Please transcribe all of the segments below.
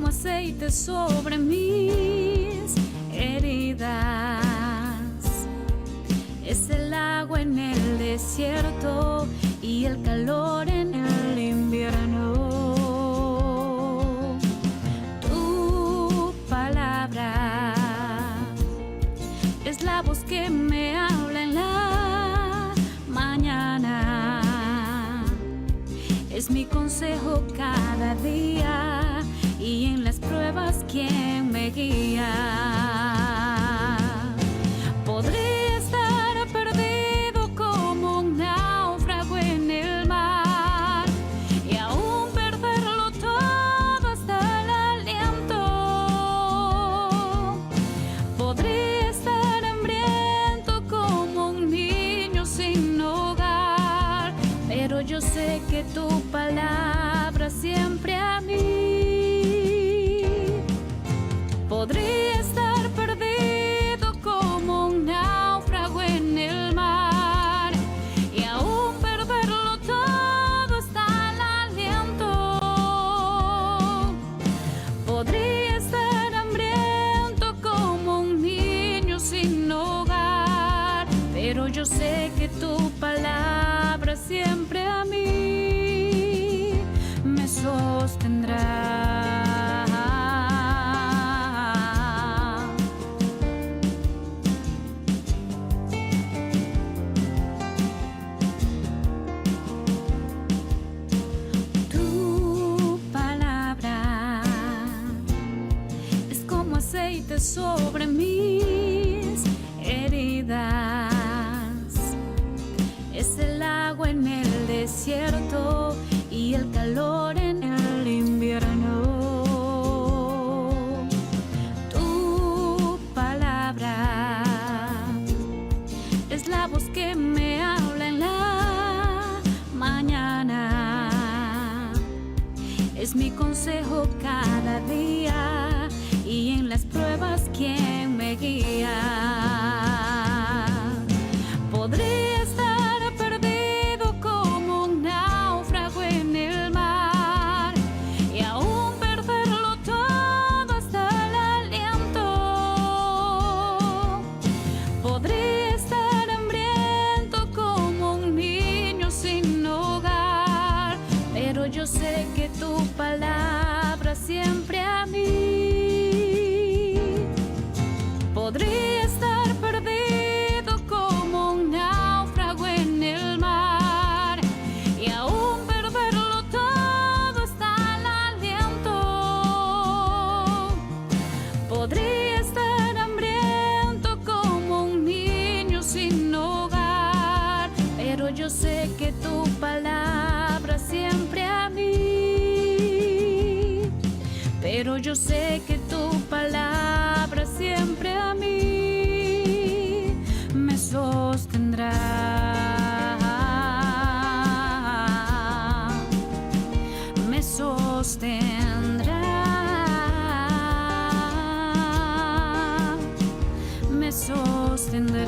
aceite sobre mis heridas. Es el agua en el desierto y el calor en el invierno. Tu palabra es la voz que me habla en la mañana. Es mi consejo cada día y en las pruebas quien me guía. Podré estar perdido como un náufrago en el mar y aún perderlo todo hasta el aliento. Podré estar hambriento como un niño sin hogar, pero yo sé que tu palabra siempre a mí. Podría estar perdido como un náufrago en el mar y aún perderlo todo hasta el aliento. Podría estar hambriento como un niño sin hogar, pero yo sé que tu palabra siempre a mí me sostendrá. Tu palabra es como aceite sobre mis heridas. Es el agua en el desierto y el calor en el invierno. Tu palabra es la voz que me habla en la mañana. Es mi consejo cada día y en las pruebas quien me guía. Podría estar perdido como un náufrago en el mar y aún perderlo todo hasta el aliento. Podría estar hambriento como un niño sin hogar, pero yo sé que tu palabra siempre a mí. Podría estar perdido como un náufrago en el mar y aún perderlo todo hasta el aliento. Podría estar hambriento como un niño sin hogar, pero yo sé que tu palabra siempre a mí. Pero yo sé que tu palabra siempre a mí me sostendrá. Me sostendrá. Me sostendrá.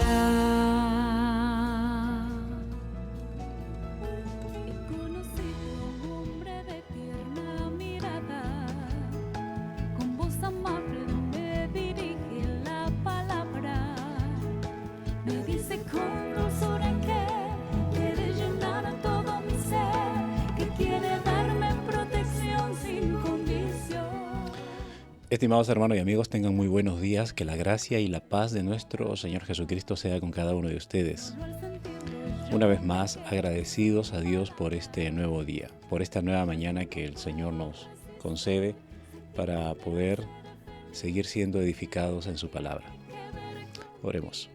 Estimados hermanos y amigos, tengan muy buenos días. Que la gracia y la paz de nuestro Señor Jesucristo sea con cada uno de ustedes. Una vez más, agradecidos a Dios por este nuevo día, por esta nueva mañana que el Señor nos concede para poder seguir siendo edificados en su palabra. Oremos.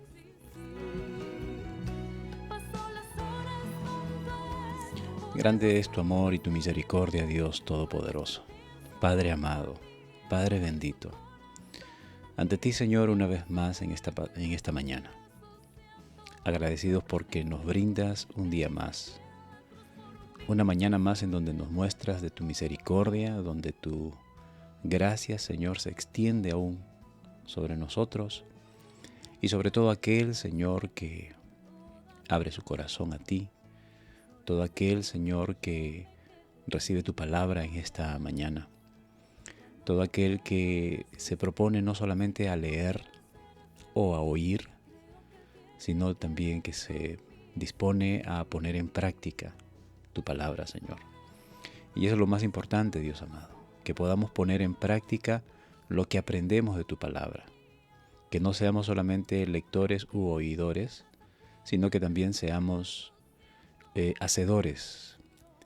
Grande es tu amor y tu misericordia, Dios Todopoderoso. Padre amado, Padre bendito, ante ti, Señor, una vez más en esta mañana, agradecidos porque nos brindas un día más, una mañana más en donde nos muestras de tu misericordia, donde tu gracia, Señor, se extiende aún sobre nosotros y sobre todo aquel, Señor, que abre su corazón a ti, todo aquel, Señor, que recibe tu palabra en esta mañana. todo aquel que se propone no solamente a leer o a oír, sino también que se dispone a poner en práctica tu palabra, Señor. Y eso es lo más importante, Dios amado, que podamos poner en práctica lo que aprendemos de tu palabra, que no seamos solamente lectores u oidores, sino que también seamos hacedores.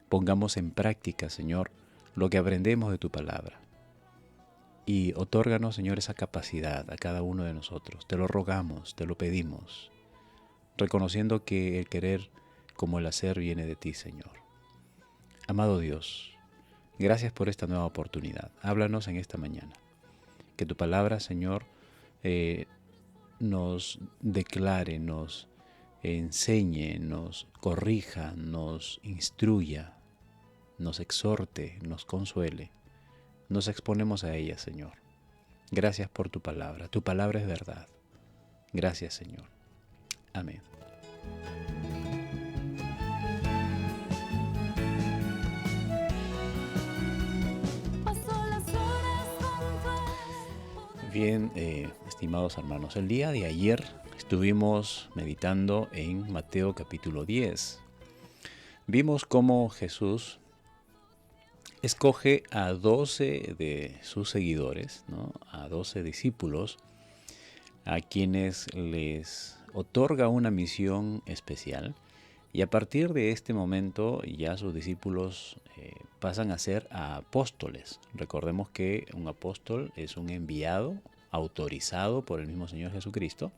Pongamos en práctica, Señor, lo que aprendemos de tu palabra. Y otórganos, Señor, esa capacidad a cada uno de nosotros. Te lo rogamos, te lo pedimos, reconociendo que el querer como el hacer viene de ti, Señor. Amado Dios, gracias por esta nueva oportunidad. Háblanos en esta mañana. Que tu palabra, Señor, nos declare, nos enseñe, nos corrija, nos instruya, nos exhorte, nos consuele. Nos exponemos a ella, Señor. Gracias por tu palabra. Tu palabra es verdad. Gracias, Señor. Amén. Bien, estimados hermanos, el día de ayer estuvimos meditando en Mateo capítulo 10. Vimos cómo Jesús escoge a 12 de sus seguidores, ¿no? A 12 discípulos, a quienes les otorga una misión especial. Y a partir de este momento ya sus discípulos pasan a ser apóstoles. Recordemos que un apóstol es un enviado autorizado por el mismo Señor Jesucristo.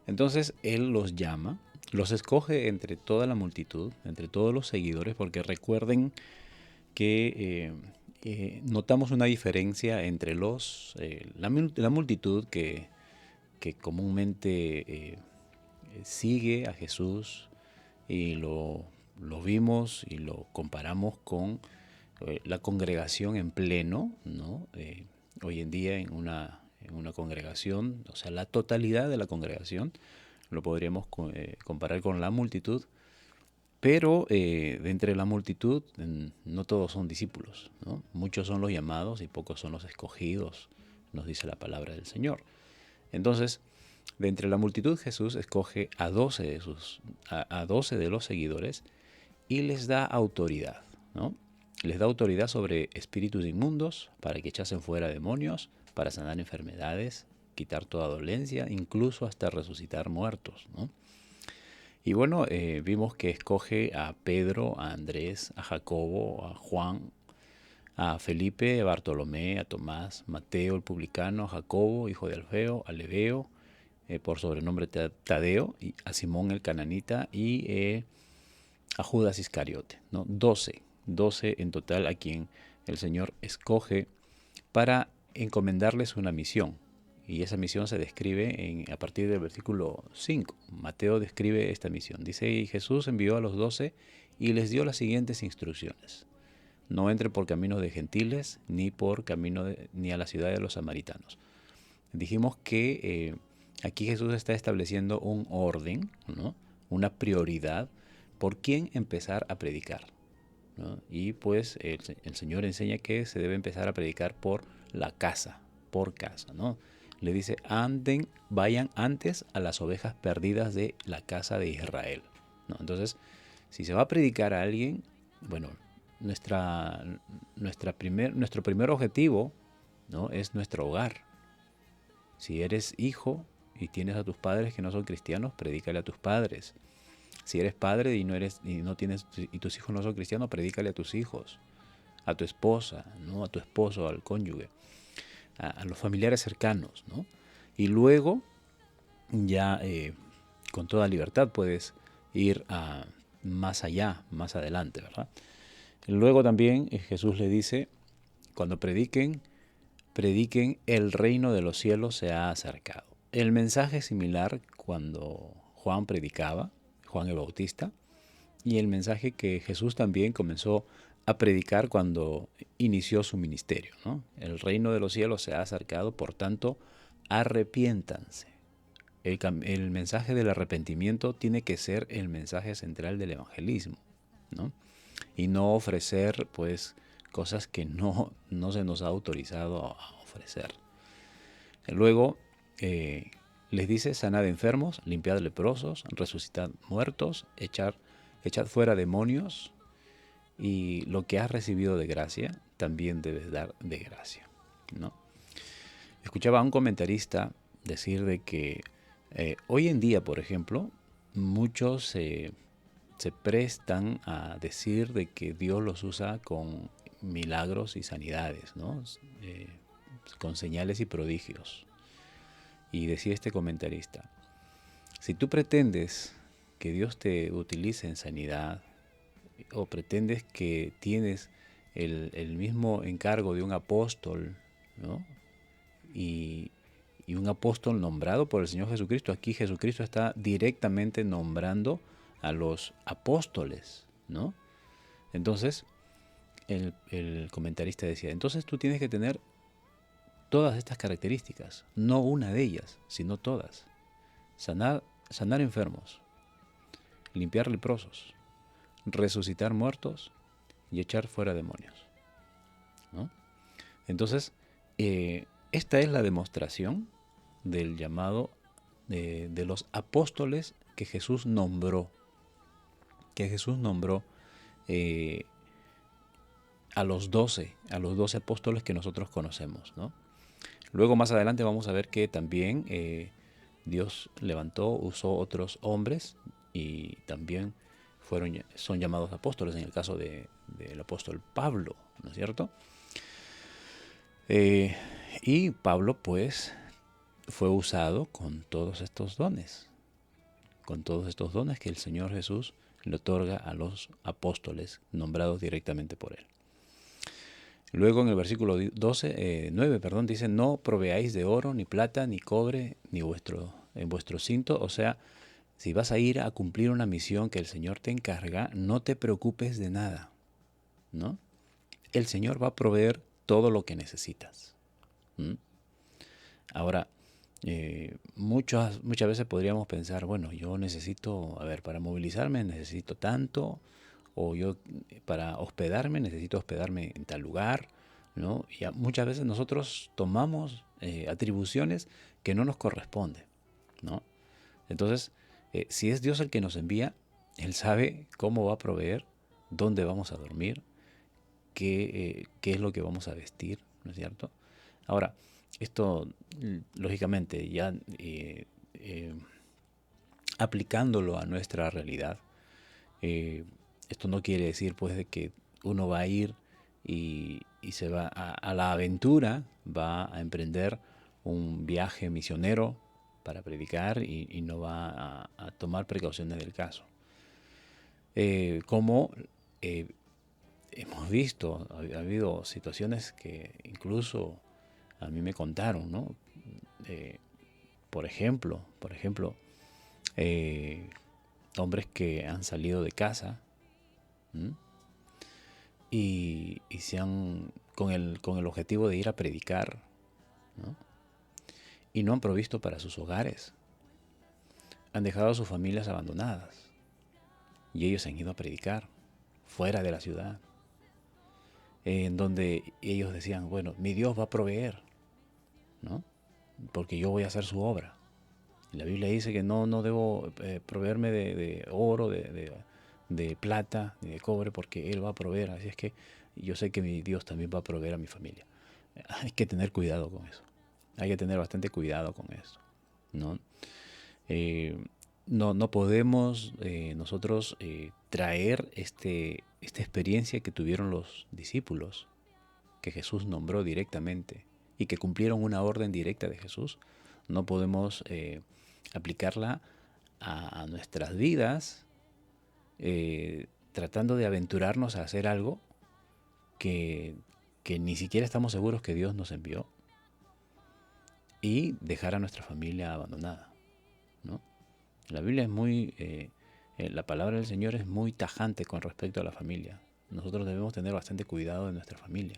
Entonces Él los llama, los escoge entre toda la multitud, entre todos los seguidores, porque recuerden que notamos una diferencia entre la multitud que comúnmente sigue a Jesús, y lo vimos y lo comparamos con la congregación en pleno, ¿no? Hoy en día en una congregación, o sea, la totalidad de la congregación, lo podríamos comparar con la multitud, pero de entre la multitud no todos son discípulos, ¿no? Muchos son los llamados y pocos son los escogidos, nos dice la palabra del Señor. Entonces, de entre la multitud Jesús escoge a 12 de los seguidores y les da autoridad, ¿no? Les da autoridad sobre espíritus inmundos para que echasen fuera demonios, para sanar enfermedades, quitar toda dolencia, incluso hasta resucitar muertos, ¿no? Y bueno, vimos que escoge a Pedro, a Andrés, a Jacobo, a Juan, a Felipe, a Bartolomé, a Tomás, Mateo el publicano, a Jacobo, hijo de Alfeo, a Lebeo, por sobrenombre Tadeo, y a Simón el cananita y a Judas Iscariote, ¿no? 12 en total a quien el Señor escoge para encomendarles una misión. Y esa misión se describe a partir del versículo 5. Mateo describe esta misión. Dice, y Jesús envió a los 12 y les dio las siguientes instrucciones. No entren por caminos de gentiles, ni por camino ni a la ciudad de los samaritanos. Dijimos que aquí Jesús está estableciendo un orden, ¿no? Una prioridad por quién empezar a predicar, ¿no? Y pues el Señor enseña que se debe empezar a predicar por la casa, por casa, ¿no? Le dice, vayan antes a las ovejas perdidas de la casa de Israel, ¿no? Entonces, si se va a predicar a alguien, bueno, nuestro primer objetivo, ¿no? Es nuestro hogar. Si eres hijo y tienes a tus padres que no son cristianos, predícale a tus padres. Si eres padre y tus hijos no son cristianos, predícale a tus hijos, a tu esposa, ¿no? A tu esposo, al cónyuge, a los familiares cercanos, ¿no? Y luego ya con toda libertad puedes ir más allá, más adelante, ¿verdad? Luego también Jesús le dice, cuando prediquen el reino de los cielos se ha acercado. El mensaje es similar cuando Juan predicaba, Juan el Bautista, y el mensaje que Jesús también comenzó a predicar cuando inició su ministerio, ¿no? El reino de los cielos se ha acercado, por tanto, arrepiéntanse. El mensaje del arrepentimiento tiene que ser el mensaje central del evangelismo, ¿no? Y no ofrecer, pues, cosas que no se nos ha autorizado a ofrecer. Luego les dice: sanad enfermos, limpiad leprosos, resucitad muertos, echad fuera demonios, y lo que has recibido de gracia, también debes dar de gracia, ¿no? Escuchaba a un comentarista decir de que hoy en día, por ejemplo, muchos se prestan a decir de que Dios los usa con milagros y sanidades, ¿no? Con señales y prodigios. Y decía este comentarista: si tú pretendes que Dios te utilice en sanidad, o pretendes que tienes el mismo encargo de un apóstol, ¿no? Y un apóstol nombrado por el Señor Jesucristo. Aquí Jesucristo está directamente nombrando a los apóstoles, ¿no? Entonces, el comentarista decía: entonces tú tienes que tener todas estas características, no una de ellas, sino todas. Sanar enfermos, limpiar leprosos, resucitar muertos y echar fuera demonios, ¿no? Entonces, esta es la demostración del llamado de los apóstoles que Jesús nombró. A los 12 apóstoles que nosotros conocemos, ¿no? Luego más adelante vamos a ver que también Dios usó otros hombres y también son llamados apóstoles, en el caso del apóstol Pablo, ¿no es cierto? Y Pablo pues fue usado con todos estos dones que el Señor Jesús le otorga a los apóstoles nombrados directamente por él. Luego en el versículo 9, dice: no proveáis de oro, ni plata, ni cobre, en vuestro cinto. O sea, si vas a ir a cumplir una misión que el Señor te encarga, no te preocupes de nada, ¿no? El Señor va a proveer todo lo que necesitas. Ahora, muchas veces podríamos pensar: bueno, yo necesito, para movilizarme necesito tanto, o yo para hospedarme necesito hospedarme en tal lugar, ¿no? Y muchas veces nosotros tomamos atribuciones que no nos corresponden, ¿no? Entonces, si es Dios el que nos envía, Él sabe cómo va a proveer, dónde vamos a dormir, qué es lo que vamos a vestir, ¿no es cierto? Ahora, esto, lógicamente, ya aplicándolo a nuestra realidad, esto no quiere decir pues de que uno va a ir y se va a la aventura, va a emprender un viaje misionero para predicar y no va a tomar precauciones del caso. Como hemos visto, ha habido situaciones que incluso a mí me contaron, ¿no? Por ejemplo, hombres que han salido de casa, ¿m? y con el objetivo de ir a predicar, ¿no? Y no han provisto para sus hogares. Han dejado a sus familias abandonadas y ellos han ido a predicar fuera de la ciudad, en donde ellos decían: bueno, mi Dios va a proveer, ¿no? Porque yo voy a hacer su obra. Y la Biblia dice que no debo proveerme de oro, de plata, ni de cobre, porque Él va a proveer. Así es que yo sé que mi Dios también va a proveer a mi familia. Hay que tener cuidado con eso. Hay que tener bastante cuidado con eso, ¿no? No podemos nosotros traer esta experiencia que tuvieron los discípulos, que Jesús nombró directamente y que cumplieron una orden directa de Jesús. No podemos aplicarla a nuestras vidas, tratando de aventurarnos a hacer algo que ni siquiera estamos seguros que Dios nos envió, y dejar a nuestra familia abandonada, ¿no? La Biblia es la palabra del Señor es muy tajante con respecto a la familia. Nosotros debemos tener bastante cuidado de nuestra familia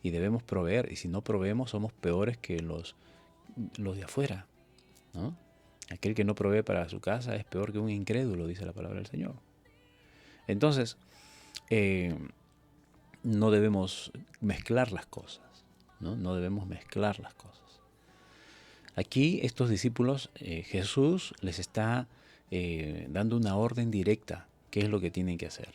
y debemos proveer, y si no proveemos somos peores que los de afuera, ¿no? Aquel que no provee para su casa es peor que un incrédulo, dice la palabra del Señor. Entonces, no debemos mezclar las cosas, ¿no? No debemos mezclar las cosas. Aquí estos discípulos, Jesús les está dando una orden directa, qué es lo que tienen que hacer.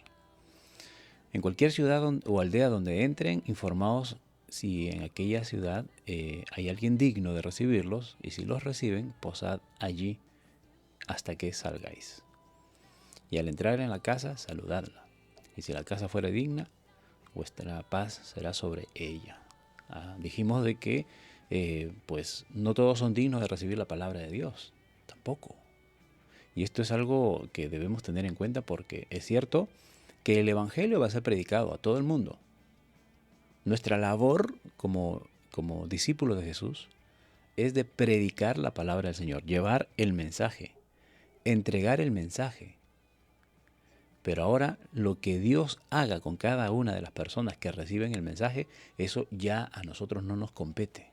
En cualquier ciudad o aldea donde entren, informaos si en aquella ciudad hay alguien digno de recibirlos, y si los reciben, posad allí hasta que salgáis. Y al entrar en la casa, saludadla. Y si la casa fuera digna, vuestra paz será sobre ella. Dijimos de que pues no todos son dignos de recibir la palabra de Dios, tampoco. Y esto es algo que debemos tener en cuenta, porque es cierto que el Evangelio va a ser predicado a todo el mundo. Nuestra labor como discípulos de Jesús es de predicar la palabra del Señor, llevar el mensaje, entregar el mensaje. Pero ahora lo que Dios haga con cada una de las personas que reciben el mensaje, eso ya a nosotros no nos compete.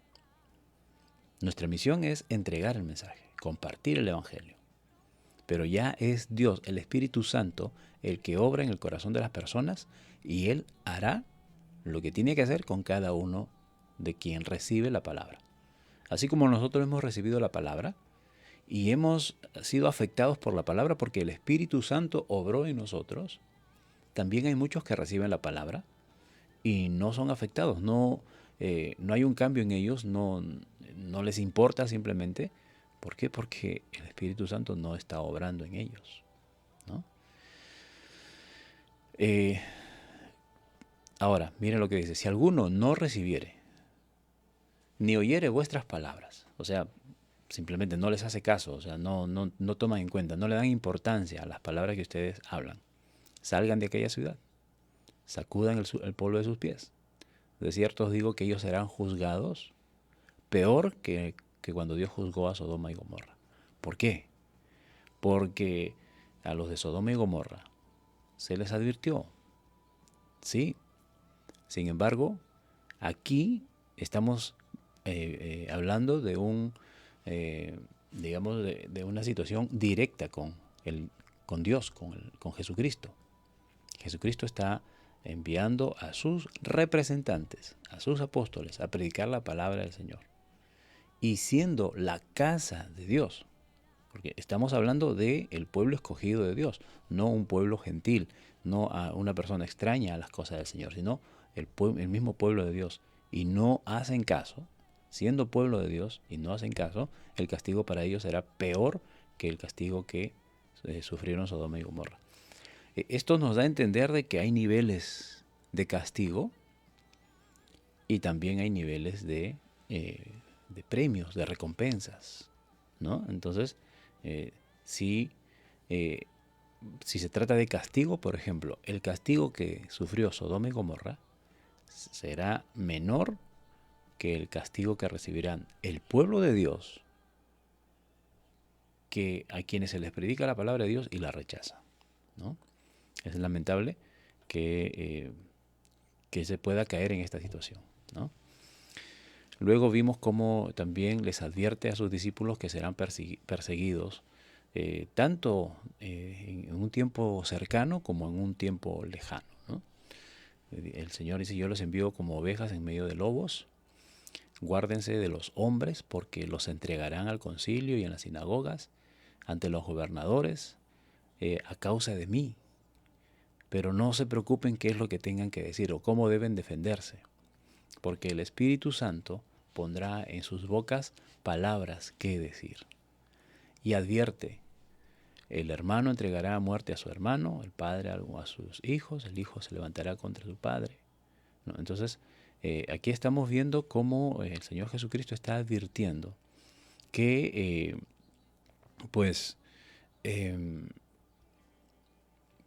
Nuestra misión es entregar el mensaje, compartir el Evangelio. Pero ya es Dios, el Espíritu Santo, el que obra en el corazón de las personas, y Él hará lo que tiene que hacer con cada uno de quien recibe la palabra. Así como nosotros hemos recibido la palabra y hemos sido afectados por la palabra porque el Espíritu Santo obró en nosotros, también hay muchos que reciben la palabra y no son afectados, no hay un cambio en ellos, no les importa simplemente. ¿Por qué? Porque el Espíritu Santo no está obrando en ellos, ¿no? Ahora, miren lo que dice: si alguno no recibiere, ni oyere vuestras palabras, o sea, simplemente no les hace caso, o sea, no toman en cuenta, no le dan importancia a las palabras que ustedes hablan, salgan de aquella ciudad, sacudan el polvo de sus pies. De cierto os digo que ellos serán juzgados peor que cuando Dios juzgó a Sodoma y Gomorra. ¿Por qué? Porque a los de Sodoma y Gomorra se les advirtió, sí. Sin embargo, aquí estamos hablando de de una situación directa con Dios, con Jesucristo. Jesucristo está enviando a sus representantes, a sus apóstoles, a predicar la palabra del Señor. Y siendo la casa de Dios, porque estamos hablando del pueblo escogido de Dios, no un pueblo gentil, no a una persona extraña a las cosas del Señor, sino el mismo pueblo de Dios, y no hacen caso, siendo pueblo de Dios y no hacen caso, el castigo para ellos será peor que el castigo que sufrieron Sodoma y Gomorra. Esto nos da a entender de que hay niveles de castigo y también hay niveles de premios, de recompensas, ¿no? Entonces, si se trata de castigo, por ejemplo, el castigo que sufrió Sodoma y Gomorra será menor que el castigo que recibirán el pueblo de Dios, que a quienes se les predica la palabra de Dios y la rechazan, ¿no? Es lamentable que se pueda caer en esta situación, ¿no? Luego vimos cómo también les advierte a sus discípulos que serán perseguidos tanto en un tiempo cercano como en un tiempo lejano, ¿no? El Señor dice: yo los envío como ovejas en medio de lobos. Guárdense de los hombres, porque los entregarán al concilio y en las sinagogas, ante los gobernadores, a causa de mí. Pero no se preocupen qué es lo que tengan que decir o cómo deben defenderse, porque el Espíritu Santo pondrá en sus bocas palabras que decir. Y advierte: el hermano entregará a muerte a su hermano, el padre a sus hijos, el hijo se levantará contra su padre, ¿no? Entonces, aquí estamos viendo cómo el Señor Jesucristo está advirtiendo que,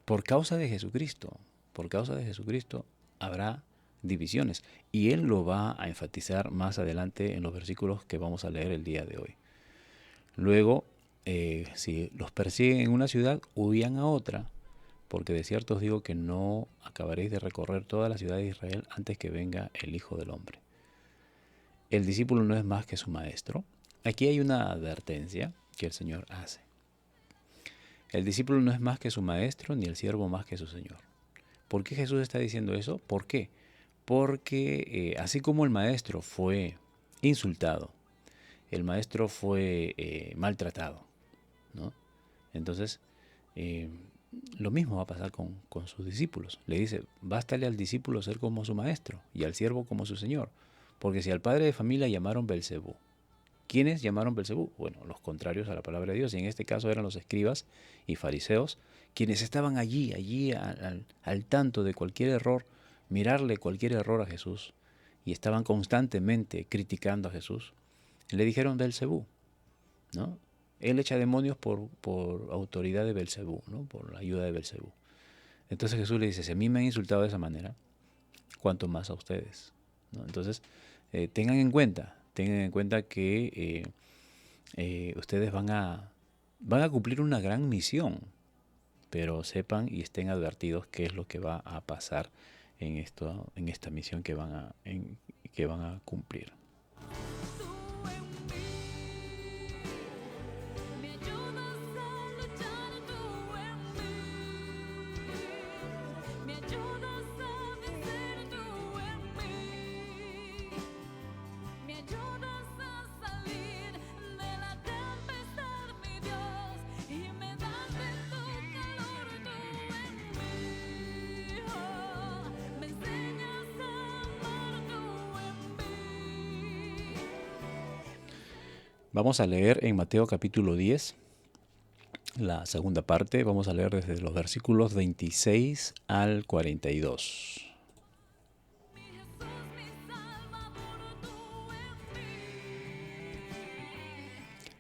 por causa de Jesucristo habrá divisiones. Y Él lo va a enfatizar más adelante en los versículos que vamos a leer el día de hoy. Luego, si los persiguen en una ciudad, huyan a otra, porque de cierto os digo que no acabaréis de recorrer toda la ciudad de Israel antes que venga el Hijo del Hombre. El discípulo no es más que su maestro. Aquí hay una advertencia que el Señor hace. El discípulo no es más que su maestro, ni el siervo más que su Señor. ¿Por qué Jesús está diciendo eso? ¿Por qué? porque así como el maestro fue insultado, el maestro fue maltratado, ¿no? Entonces, eh, lo mismo va a pasar con sus discípulos. Le dice, bástale al discípulo ser como su maestro y al siervo como su señor. Porque si al padre de familia llamaron Belcebú, ¿quiénes llamaron Belcebú? Bueno, los contrarios a la palabra de Dios, y en este caso eran los escribas y fariseos, quienes estaban allí al tanto de cualquier error, mirarle cualquier error a Jesús, y estaban constantemente criticando a Jesús. Le dijeron Belcebú, ¿no? Él echa demonios por autoridad de Belcebú, ¿no? Por la ayuda de Belcebú. Entonces Jesús le dice, si a mí me han insultado de esa manera, ¿cuánto más a ustedes? ¿No? Entonces, tengan en cuenta que ustedes van a cumplir una gran misión, pero sepan y estén advertidos qué es lo que va a pasar en esta misión que van a cumplir. Vamos a leer en Mateo capítulo 10, la segunda parte. Vamos a leer desde los versículos 26 al 42.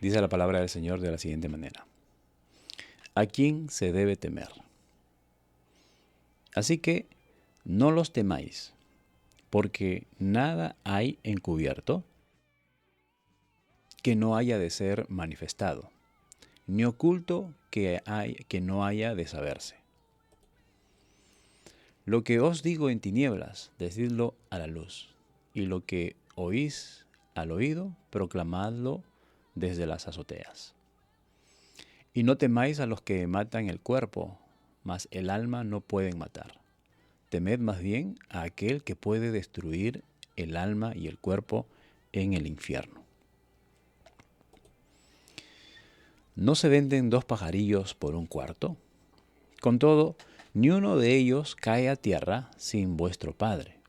Dice la palabra del Señor de la siguiente manera. ¿A quién se debe temer? Así que no los temáis, porque nada hay encubierto que no haya de ser manifestado, ni oculto que no haya de saberse. Lo que os digo en tinieblas, decidlo a la luz, y lo que oís al oído, proclamadlo desde las azoteas. Y no temáis a los que matan el cuerpo, mas el alma no pueden matar. Temed más bien a aquel que puede destruir el alma y el cuerpo en el infierno. ¿No se venden 2 pajarillos por un cuarto? Con todo, ni uno de ellos cae a tierra sin vuestro Padre.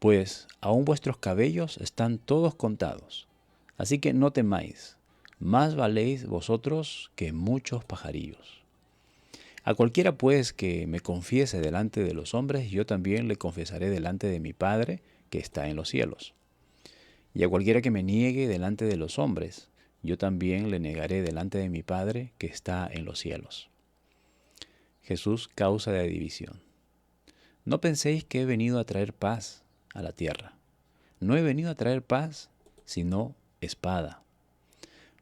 Pues aún vuestros cabellos están todos contados. Así que no temáis, más valéis vosotros que muchos pajarillos. A cualquiera pues que me confiese delante de los hombres, yo también le confesaré delante de mi Padre que está en los cielos. Y a cualquiera que me niegue delante de los hombres, yo también le negaré delante de mi Padre que está en los cielos. Jesús, causa de división. No penséis que he venido a traer paz a la tierra. No he venido a traer paz, sino espada.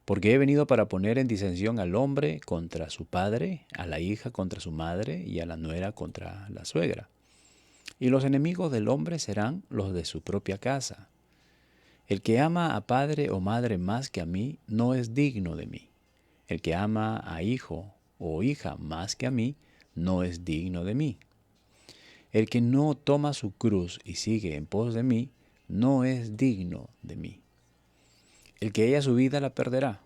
Porque he venido para poner en disensión al hombre contra su padre, a la hija contra su madre y a la nuera contra la suegra. Y los enemigos del hombre serán los de su propia casa. El que ama a padre o madre más que a mí, no es digno de mí. El que ama a hijo o hija más que a mí, no es digno de mí. El que no toma su cruz y sigue en pos de mí, no es digno de mí. El que haya su vida la perderá,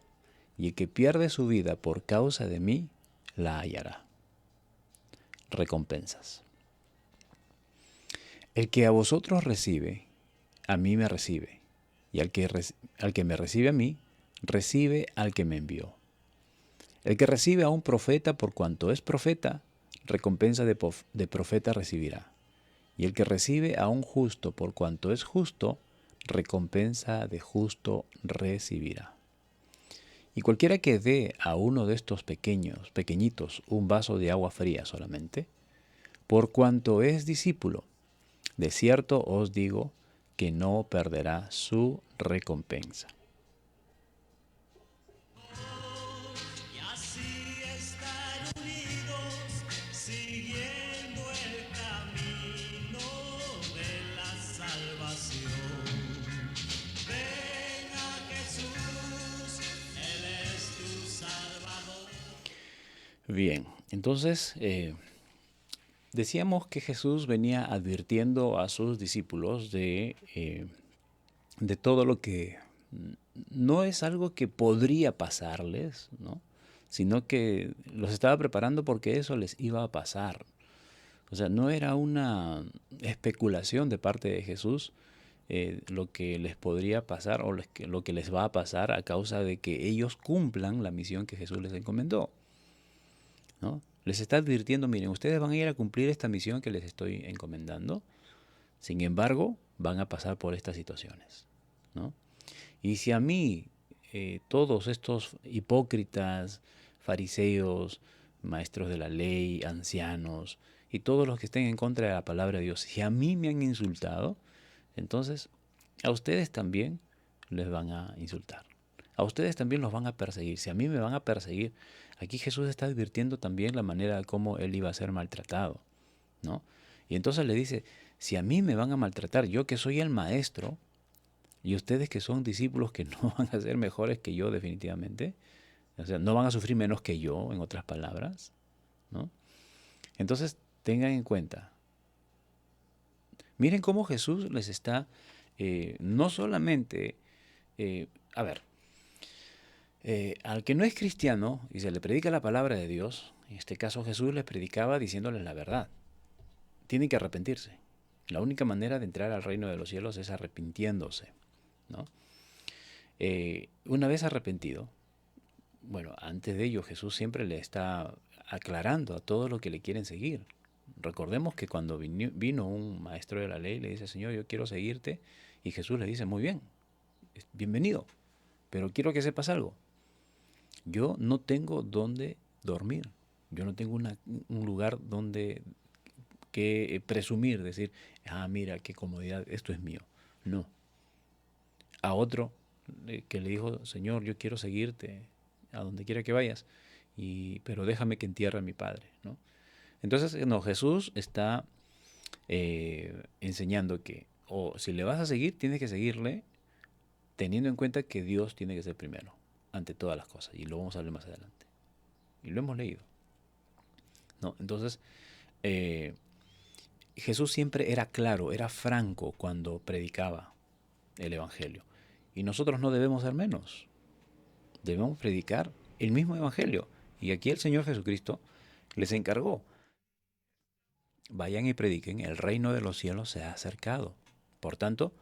y el que pierde su vida por causa de mí, la hallará. Recompensas. El que a vosotros recibe, a mí me recibe, y al que me recibe a mí, recibe al que me envió. El que recibe a un profeta por cuanto es profeta, recompensa de profeta recibirá. Y el que recibe a un justo por cuanto es justo, recompensa de justo recibirá. Y cualquiera que dé a uno de estos pequeñitos, un vaso de agua fría solamente, por cuanto es discípulo, de cierto os digo que no perderá su recompensa. Bien, entonces Decíamos que Jesús venía advirtiendo a sus discípulos de todo lo que no es algo que podría pasarles, ¿no? Sino que los estaba preparando porque eso les iba a pasar. O sea, no era una especulación de parte de Jesús lo que les podría pasar o lo que les va a pasar a causa de que ellos cumplan la misión que Jesús les encomendó, ¿no? Les está advirtiendo, miren, ustedes van a ir a cumplir esta misión que les estoy encomendando, sin embargo, van a pasar por estas situaciones, ¿no? Y si a mí todos estos hipócritas, fariseos, maestros de la ley, ancianos y todos los que estén en contra de la palabra de Dios, si a mí me han insultado, entonces a ustedes también les van a insultar. A ustedes también los van a perseguir. Si a mí me van a perseguir, aquí Jesús está advirtiendo también la manera de cómo él iba a ser maltratado, ¿no? Y entonces le dice, si a mí me van a maltratar, yo que soy el maestro, y ustedes que son discípulos que no van a ser mejores que yo definitivamente, o sea, no van a sufrir menos que yo, en otras palabras, ¿no? Entonces, tengan en cuenta, miren cómo Jesús les está, no solamente, a ver, al que no es cristiano y se le predica la palabra de Dios, en este caso Jesús les predicaba diciéndoles la verdad, tienen que arrepentirse. La única manera de entrar al reino de los cielos es arrepintiéndose, ¿no? Una vez arrepentido, bueno, antes de ello Jesús siempre le está aclarando a todos los que le quieren seguir. Recordemos que cuando vino un maestro de la ley, le dice, Señor, yo quiero seguirte, y Jesús le dice, muy bien, bienvenido, pero quiero que sepas algo. Yo no tengo dónde dormir, yo no tengo un lugar donde que presumir, decir, ah, mira, qué comodidad, esto es mío. No. A otro que le dijo, Señor, yo quiero seguirte a donde quiera que vayas, pero déjame que entierre a mi padre, ¿no? Entonces, no, Jesús está enseñando que, si le vas a seguir, tienes que seguirle teniendo en cuenta que Dios tiene que ser primero, ante todas las cosas, y lo vamos a ver más adelante. Y lo hemos leído, ¿no? Entonces, Jesús siempre era claro, era franco cuando predicaba el Evangelio. Y nosotros no debemos ser menos. Debemos predicar el mismo Evangelio. Y aquí el Señor Jesucristo les encargó. Vayan y prediquen, el reino de los cielos se ha acercado. Por tanto,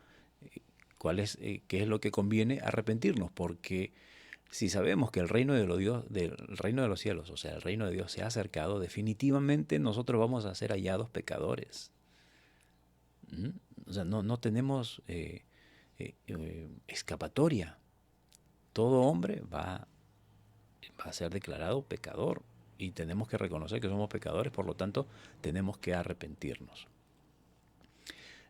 ¿qué es lo que conviene? Arrepentirnos, porque si sabemos que el reino de los cielos, o sea, el reino de Dios se ha acercado, definitivamente nosotros vamos a ser hallados pecadores. O sea, no tenemos escapatoria. Todo hombre va a ser declarado pecador y tenemos que reconocer que somos pecadores, por lo tanto, tenemos que arrepentirnos.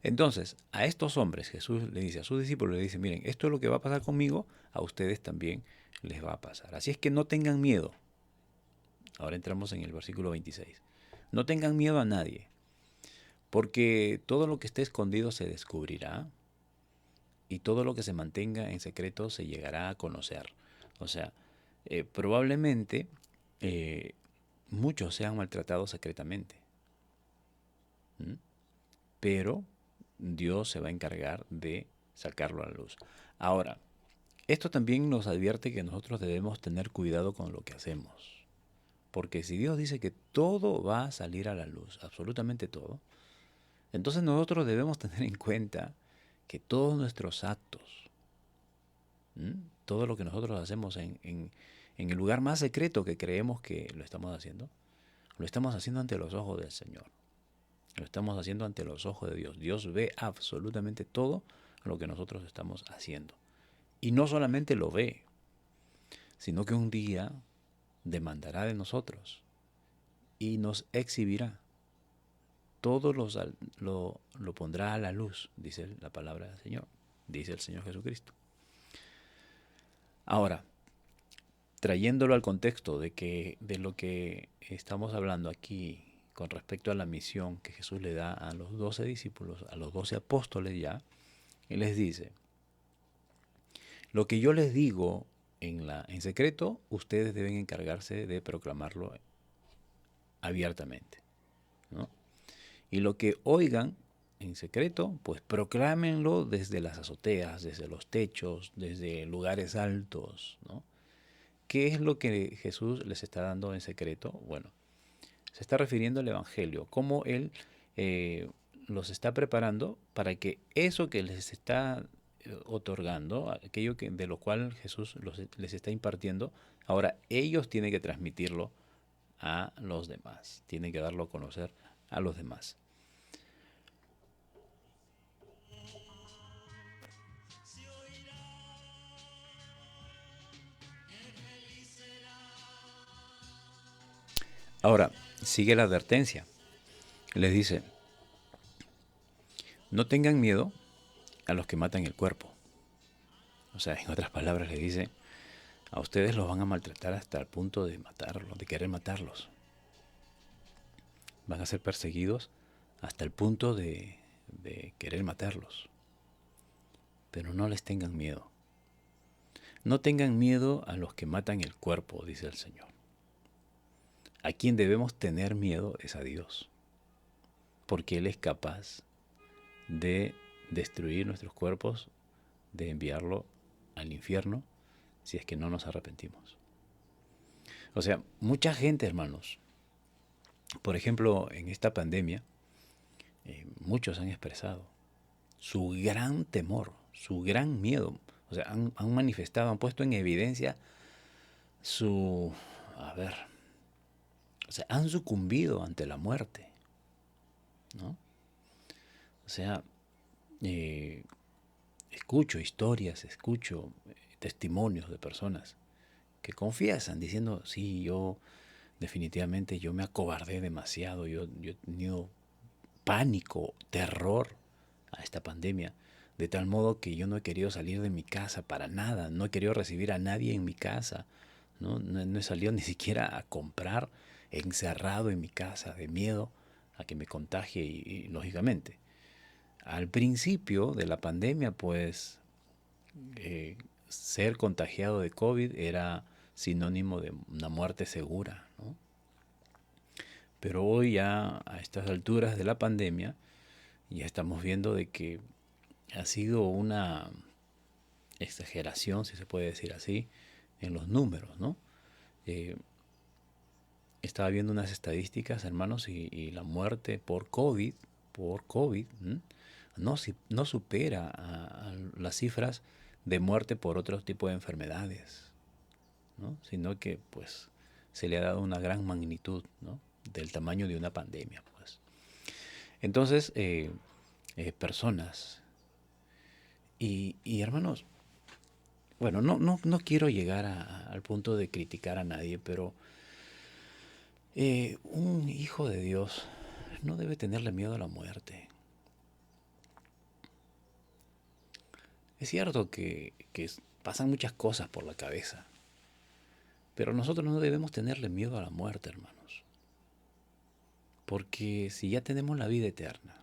Entonces, a estos hombres, Jesús le dice a sus discípulos, le dice, miren, esto es lo que va a pasar conmigo, a ustedes también les va a pasar. Así es que no tengan miedo. Ahora entramos en el versículo 26. No tengan miedo a nadie, porque todo lo que esté escondido se descubrirá y todo lo que se mantenga en secreto se llegará a conocer. O sea, probablemente muchos sean maltratados secretamente, pero Dios se va a encargar de sacarlo a la luz. Ahora, esto también nos advierte que nosotros debemos tener cuidado con lo que hacemos. Porque si Dios dice que todo va a salir a la luz, absolutamente todo, entonces nosotros debemos tener en cuenta que todos nuestros actos, todo lo que nosotros hacemos en el lugar más secreto que creemos que lo estamos haciendo ante los ojos del Señor. Lo estamos haciendo ante los ojos de Dios. Dios ve absolutamente todo lo que nosotros estamos haciendo. Y no solamente lo ve, sino que un día demandará de nosotros y nos exhibirá. Todo lo pondrá a la luz, dice la palabra del Señor, dice el Señor Jesucristo. Ahora, trayéndolo al contexto de lo que estamos hablando aquí con respecto a la misión que Jesús le da a los 12 discípulos, a los 12 apóstoles ya, Él les dice, lo que yo les digo en secreto, ustedes deben encargarse de proclamarlo abiertamente, ¿no? Y lo que oigan en secreto, pues proclámenlo desde las azoteas, desde los techos, desde lugares altos, ¿no? ¿Qué es lo que Jesús les está dando en secreto? Bueno, se está refiriendo al Evangelio, cómo Él eh, los está preparando para que eso que les está otorgando, aquello de lo cual Jesús les está impartiendo, ahora ellos tienen que transmitirlo a los demás, tienen que darlo a conocer a los demás. Ahora, sigue la advertencia. Les dice, no tengan miedo a los que matan el cuerpo. O sea, en otras palabras le dice, a ustedes los van a maltratar hasta el punto de matarlos, de querer matarlos. Van a ser perseguidos hasta el punto de querer matarlos. Pero no les tengan miedo. No tengan miedo a los que matan el cuerpo, dice el Señor. A quien debemos tener miedo es a Dios, porque Él es capaz de destruir nuestros cuerpos, de enviarlo al infierno, si es que no nos arrepentimos. O sea, mucha gente, hermanos, por ejemplo, en esta pandemia, muchos han expresado su gran temor, su gran miedo. O sea, han manifestado, han puesto en evidencia su, a ver, o sea, han sucumbido ante la muerte, ¿no? O sea, escucho historias, escucho testimonios de personas que confiesan diciendo, sí, yo definitivamente yo me acobardé demasiado, yo he tenido pánico, terror a esta pandemia, de tal modo que yo no he querido salir de mi casa para nada, no he querido recibir a nadie en mi casa, no he salido ni siquiera a comprar, encerrado en mi casa de miedo a que me contagie y lógicamente. Al principio de la pandemia, pues, ser contagiado de COVID era sinónimo de una muerte segura, ¿no? Pero hoy ya a estas alturas de la pandemia ya estamos viendo de que ha sido una exageración, si se puede decir así, en los números, ¿no? Eh, Estaba viendo unas estadísticas, hermanos, y la muerte por COVID, ¿m? No supera a las cifras de muerte por otro tipo de enfermedades, ¿no? Sino que pues se le ha dado una gran magnitud, ¿no? Del tamaño de una pandemia, pues. Entonces, personas y hermanos, bueno, no quiero llegar al punto de criticar a nadie, pero un hijo de Dios no debe tenerle miedo a la muerte. Es cierto que pasan muchas cosas por la cabeza, pero nosotros no debemos tenerle miedo a la muerte, hermanos. Porque si ya tenemos la vida eterna,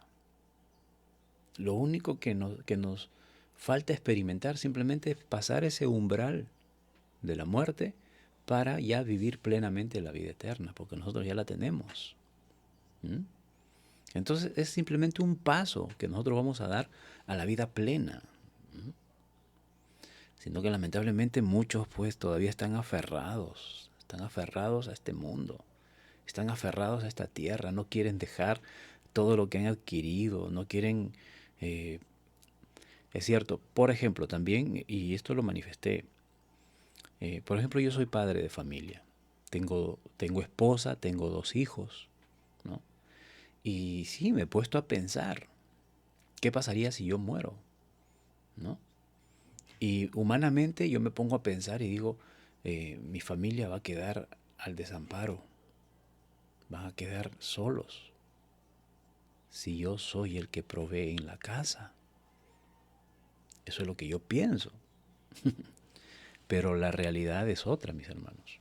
lo único que nos falta experimentar simplemente es pasar ese umbral de la muerte para ya vivir plenamente la vida eterna, porque nosotros ya la tenemos. ¿Mm? Entonces es simplemente un paso que nosotros vamos a dar a la vida plena. ¿Mm? Sino que lamentablemente muchos pues todavía están aferrados a este mundo, están aferrados a esta tierra, no quieren dejar todo lo que han adquirido, no quieren... es cierto, por ejemplo, también, y esto lo manifesté, por ejemplo, yo soy padre de familia, tengo esposa, tengo 2 hijos, ¿no? Y sí, me he puesto a pensar, ¿qué pasaría si yo muero? ¿No? Y humanamente yo me pongo a pensar y digo, mi familia va a quedar al desamparo, van a quedar solos, si yo soy el que provee en la casa. Eso es lo que yo pienso. Pero la realidad es otra, mis hermanos.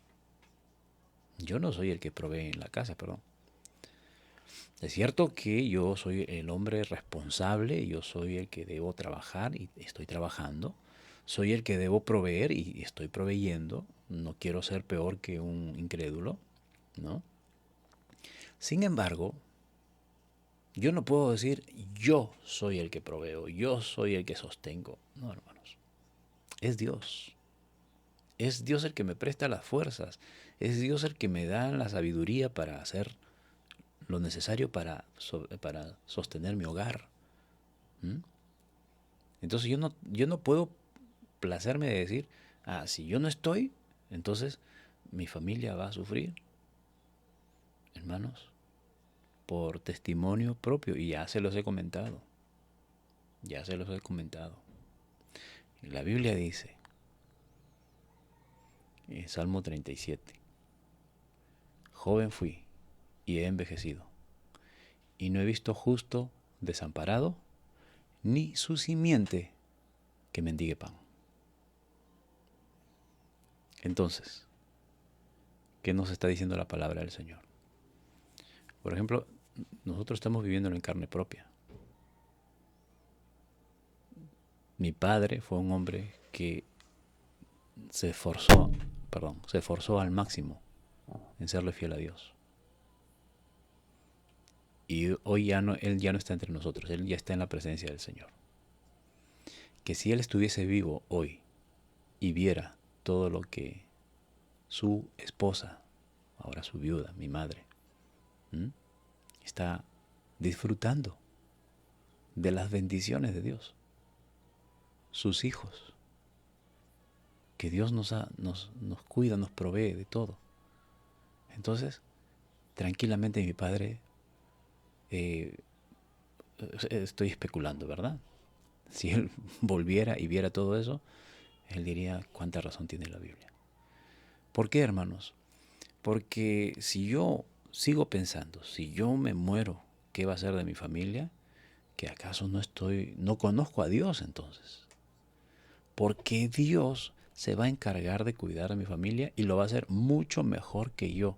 Yo no soy el que provee en la casa, perdón. Es cierto que yo soy el hombre responsable, yo soy el que debo trabajar y estoy trabajando. Soy el que debo proveer y estoy proveyendo. No quiero ser peor que un incrédulo, ¿no? Sin embargo, Yo no puedo decir, yo soy el que proveo, yo soy el que sostengo. No, hermanos. Es Dios. Es Dios el que me presta las fuerzas. Es Dios el que me da la sabiduría para hacer lo necesario para sostener mi hogar. ¿Mm? Entonces yo no puedo placerme de decir, si yo no estoy, entonces mi familia va a sufrir. Hermanos, por testimonio propio, y ya se los he comentado. Ya se los he comentado. La Biblia dice, en Salmo 37, joven fui y he envejecido, y no he visto justo desamparado, ni su simiente que mendigue pan. Entonces, ¿qué nos está diciendo la palabra del Señor? Por ejemplo, nosotros estamos viviendo en carne propia. Mi padre fue un hombre que se esforzó al máximo en serle fiel a Dios. Y hoy él ya no está entre nosotros, él ya está en la presencia del Señor. Que si él estuviese vivo hoy y viera todo lo que su esposa, ahora su viuda, mi madre, está disfrutando de las bendiciones de Dios, sus hijos, que Dios nos cuida, nos provee de todo. Entonces, tranquilamente mi padre, estoy especulando, ¿verdad? Si él volviera y viera todo eso, él diría cuánta razón tiene la Biblia. ¿Por qué, hermanos? Porque si yo sigo pensando, si yo me muero, ¿qué va a ser de mi familia? ¿Que acaso no conozco a Dios entonces? Porque Dios se va a encargar de cuidar a mi familia y lo va a hacer mucho mejor que yo.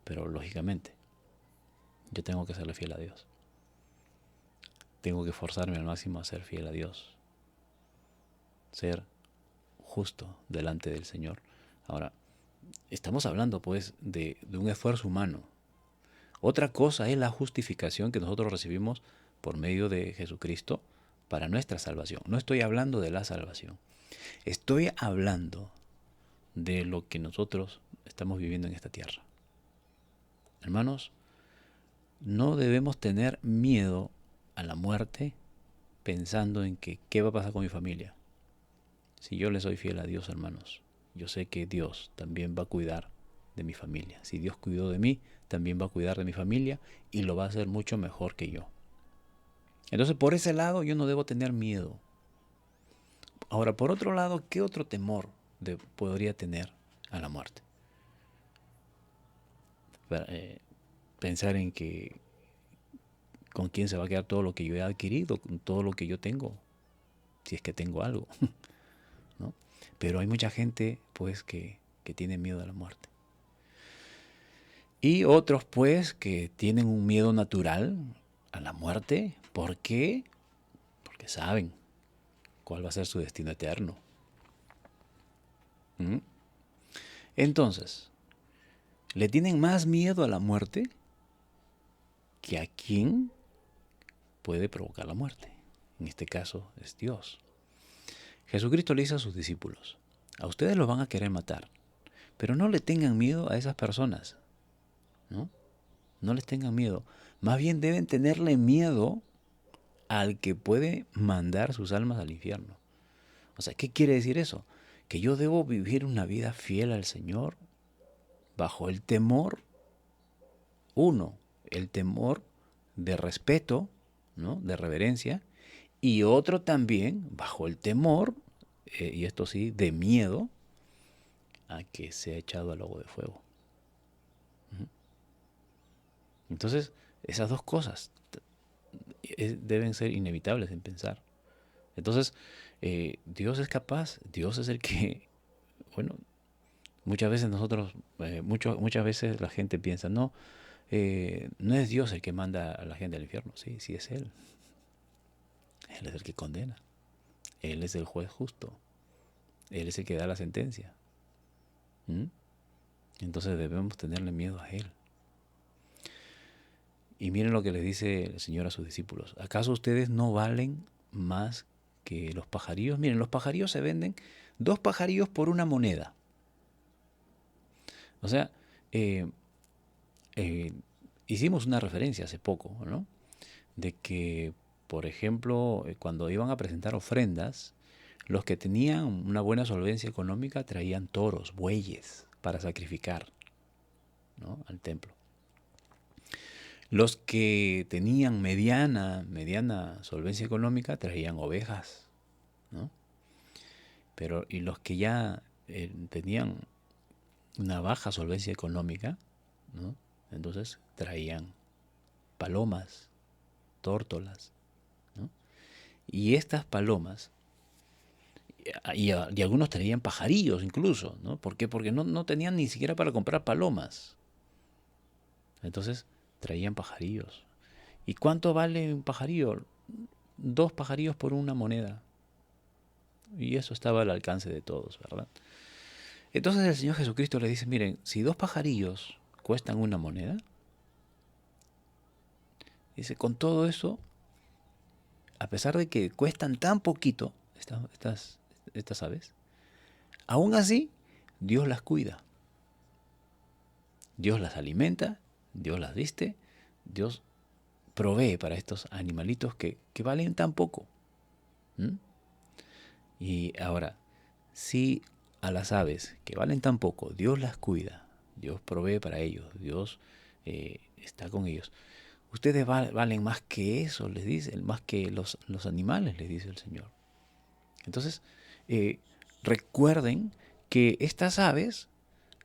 Pero lógicamente, yo tengo que serle fiel a Dios. Tengo que esforzarme al máximo a ser fiel a Dios. Ser justo delante del Señor. Ahora, estamos hablando pues de un esfuerzo humano. Otra cosa es la justificación que nosotros recibimos por medio de Jesucristo para nuestra salvación. No estoy hablando de la salvación. Estoy hablando de lo que nosotros estamos viviendo en esta tierra. Hermanos, no debemos tener miedo a la muerte pensando en que qué va a pasar con mi familia. Si yo le soy fiel a Dios, hermanos, yo sé que Dios también va a cuidar de mi familia. Si Dios cuidó de mí, también va a cuidar de mi familia y lo va a hacer mucho mejor que yo. Entonces, por ese lado, yo no debo tener miedo. Ahora, por otro lado, ¿qué otro temor podría tener a la muerte? Pensar en que con quién se va a quedar todo lo que yo he adquirido, con todo lo que yo tengo, si es que tengo algo, ¿no? Pero hay mucha gente, pues, que tiene miedo a la muerte. Y otros, pues, que tienen un miedo natural a la muerte. ¿Por qué? Porque saben cuál va a ser su destino eterno. Entonces, ¿le tienen más miedo a la muerte que a quien puede provocar la muerte? En este caso es Dios. Jesucristo le dice a sus discípulos, a ustedes los van a querer matar, pero no le tengan miedo a esas personas, ¿no? No les tengan miedo. Más bien deben tenerle miedo al que puede mandar sus almas al infierno. O sea, ¿qué quiere decir eso? Que yo debo vivir una vida fiel al Señor bajo el temor, el temor de respeto, ¿no? De reverencia, y otro también bajo el temor, y esto sí, de miedo a que sea echado al lago de fuego. Entonces, esas dos cosas deben ser inevitables en pensar. Entonces, Dios es capaz, Dios es el que, bueno, muchas veces muchas veces la gente piensa, no es Dios el que manda a la gente al infierno. Sí, sí es Él. Él es el que condena. Él es el juez justo. Él es el que da la sentencia. Entonces debemos tenerle miedo a Él. Y miren lo que les dice el Señor a sus discípulos. ¿Acaso ustedes no valen más que los pajarillos? Miren, los pajarillos se venden 2 pajarillos por una moneda. O sea, eh, eh, hicimos una referencia hace poco, ¿no? De que, por ejemplo, cuando iban a presentar ofrendas, los que tenían una buena solvencia económica traían toros, bueyes para sacrificar, ¿no?, al templo. Los que tenían mediana solvencia económica traían ovejas, ¿no? Pero y los que ya tenían una baja solvencia económica, ¿no?, entonces traían palomas, tórtolas, ¿no? Y estas palomas, y algunos traían pajarillos incluso, ¿no? ¿Por qué? Porque no tenían ni siquiera para comprar palomas. Entonces traían pajarillos. ¿Y cuánto vale un pajarillo? 2 pajarillos por una moneda. Y eso estaba al alcance de todos, ¿verdad? Entonces el Señor Jesucristo le dice, miren, si 2 pajarillos cuestan una moneda, dice, con todo eso, a pesar de que cuestan tan poquito estas aves, aún así Dios las cuida. Dios las alimenta, Dios las viste, Dios provee para estos animalitos que valen tan poco. ¿Mm? Y ahora, si a las aves que valen tan poco, Dios las cuida, Dios provee para ellos, Dios está con ellos, ustedes valen más que eso, les dice, más que los animales, les dice el Señor. Entonces, recuerden que estas aves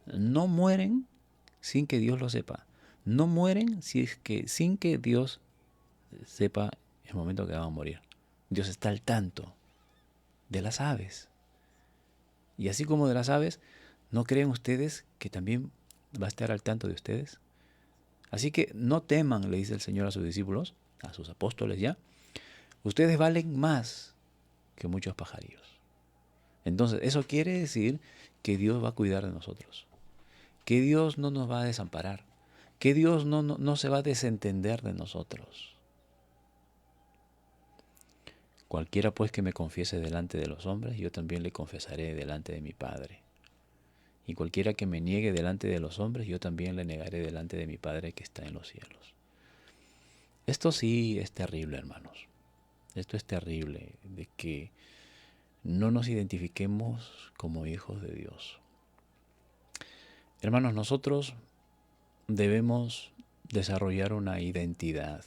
no mueren sin que Dios lo sepa. No mueren sin que Dios sepa el momento que van a morir. Dios está al tanto de las aves. Y así como de las aves, ¿no creen ustedes que también va a estar al tanto de ustedes? Así que no teman, le dice el Señor a sus discípulos, a sus apóstoles ya. Ustedes valen más que muchos pajarillos. Entonces, eso quiere decir que Dios va a cuidar de nosotros. Que Dios no nos va a desamparar. Que Dios no se va a desentender de nosotros. Cualquiera pues que me confiese delante de los hombres, yo también le confesaré delante de mi Padre. Y cualquiera que me niegue delante de los hombres, yo también le negaré delante de mi Padre que está en los cielos. Esto sí es terrible, hermanos. Esto es terrible, de que no nos identifiquemos como hijos de Dios. Hermanos, nosotros debemos desarrollar una identidad.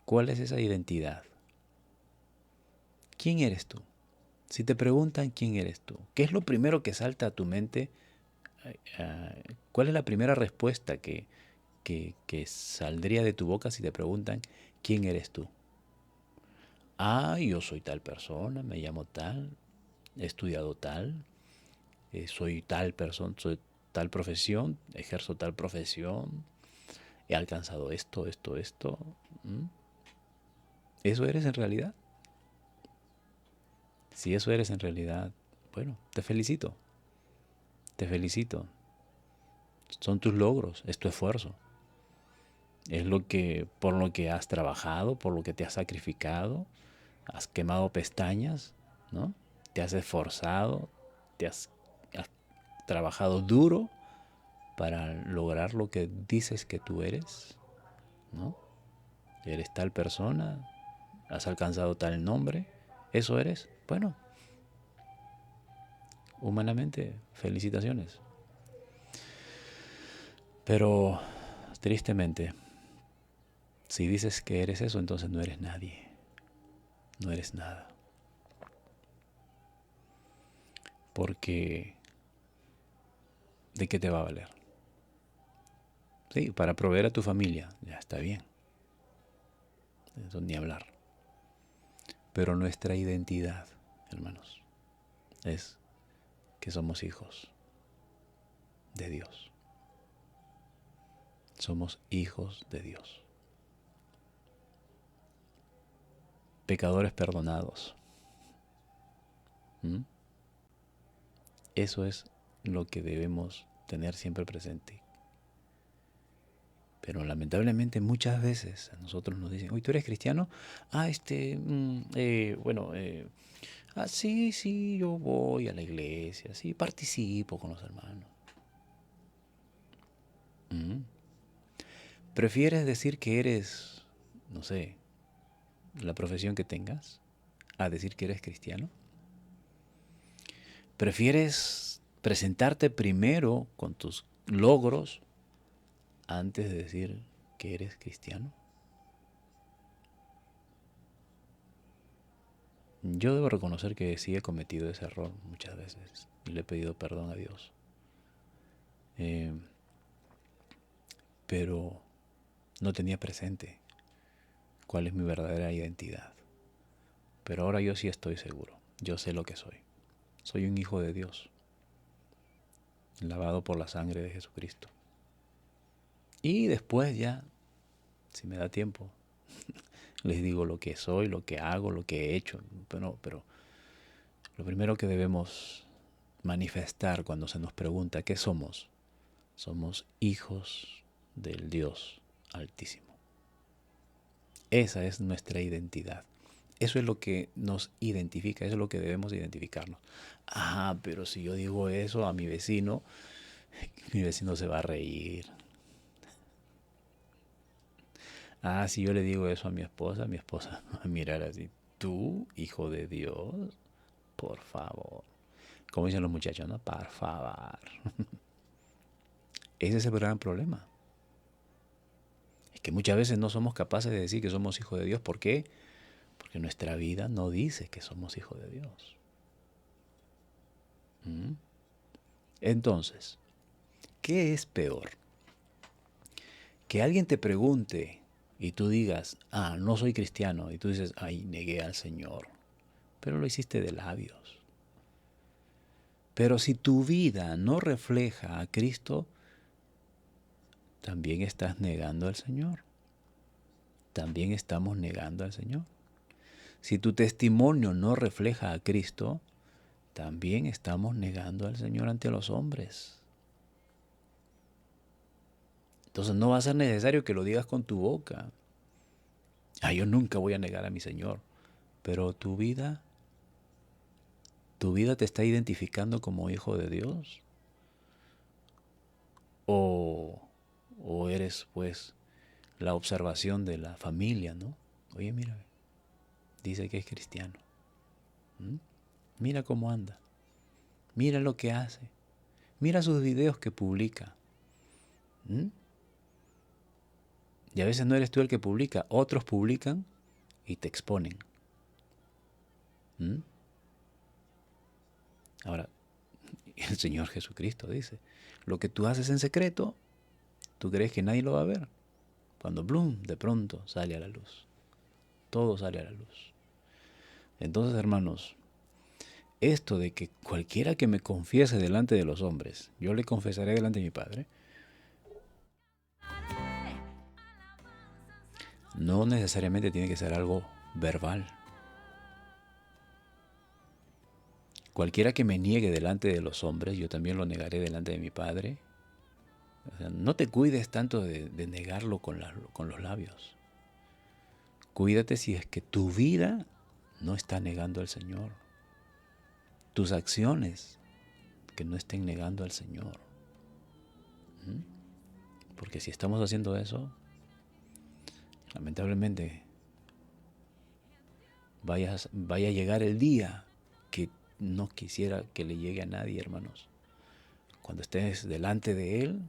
¿Cuál es esa identidad? ¿Quién eres tú? Si te preguntan quién eres tú, ¿qué es lo primero que salta a tu mente? ¿Cuál es la primera respuesta que saldría de tu boca si te preguntan quién eres tú? Ah, yo soy tal persona, me llamo tal, he estudiado tal, soy tal persona, soy tal profesión, ejerzo tal profesión, he alcanzado esto. ¿Mm? ¿Eso eres en realidad? Si eso eres en realidad, bueno, te felicito. Te felicito. Son tus logros, es tu esfuerzo. Es por lo que has trabajado, por lo que te has sacrificado, has quemado pestañas, ¿no? Te has esforzado, has trabajado duro para lograr lo que dices que tú eres, ¿no? Eres tal persona, has alcanzado tal nombre, eso eres. Bueno, humanamente, felicitaciones. Pero, tristemente, si dices que eres eso, entonces no eres nadie. No eres nada. Porque, ¿de qué te va a valer? Sí, para proveer a tu familia, ya está bien. Eso ni hablar. Pero nuestra identidad, hermanos, es que somos hijos de Dios. Somos hijos de Dios. Pecadores perdonados. ¿Mm? Eso es lo que debemos tener siempre presente. Pero lamentablemente muchas veces a nosotros nos dicen, oye, ¿tú eres cristiano? Ah, sí, sí, yo voy a la iglesia, sí, participo con los hermanos. Mm. ¿Prefieres decir que eres, no sé, la profesión que tengas, a decir que eres cristiano? ¿Prefieres presentarte primero con tus logros antes de decir que eres cristiano? Yo debo reconocer que sí he cometido ese error muchas veces y le he pedido perdón a Dios. Eh, pero no tenía presente cuál es mi verdadera identidad. Pero ahora yo sí estoy seguro. Yo sé lo que soy. Soy un hijo de Dios, lavado por la sangre de Jesucristo. Y después ya, si me da tiempo, les digo lo que soy, lo que hago, lo que he hecho. Pero lo primero que debemos manifestar cuando se nos pregunta qué somos, somos hijos del Dios Altísimo. Esa es nuestra identidad. Eso es lo que nos identifica, eso es lo que debemos identificarnos. Ah, pero si yo digo eso a mi vecino se va a reír. Ah, si yo le digo eso a mi esposa va a mirar así. ¿Tú, hijo de Dios? Por favor. Como dicen los muchachos, ¿no? Por favor. Ese es el gran problema. Es que muchas veces no somos capaces de decir que somos hijos de Dios. ¿Por qué? Porque nuestra vida no dice que somos hijos de Dios. ¿Mm? Entonces, ¿qué es peor? Que alguien te pregunte y tú digas, ah, no soy cristiano, y tú dices, ay, negué al Señor, pero lo hiciste de labios. Pero si tu vida no refleja a Cristo, también estás negando al Señor. También estamos negando al Señor. Si tu testimonio no refleja a Cristo, también estamos negando al Señor ante los hombres. Entonces no va a ser necesario que lo digas con tu boca. Ah, yo nunca voy a negar a mi Señor. Pero tu vida te está identificando como hijo de Dios. O eres pues la observación de la familia, ¿no? Oye, mira, dice que es cristiano. ¿Mm? Mira cómo anda. Mira lo que hace. Mira sus videos que publica. ¿Mm? Y a veces no eres tú el que publica, otros publican y te exponen. ¿Mm? Ahora, el Señor Jesucristo dice, lo que tú haces en secreto, tú crees que nadie lo va a ver. Cuando Bloom de pronto sale a la luz. Todo sale a la luz. Entonces, hermanos, esto de que cualquiera que me confiese delante de los hombres, yo le confesaré delante de mi Padre, no necesariamente tiene que ser algo verbal. Cualquiera que me niegue delante de los hombres, yo también lo negaré delante de mi Padre. O sea, no te cuides tanto de negarlo con los labios. Cuídate si es que tu vida no está negando al Señor. Tus acciones que no estén negando al Señor. Porque si estamos haciendo eso, lamentablemente vaya a llegar el día que no quisiera que le llegue a nadie, hermanos. Cuando estés delante de Él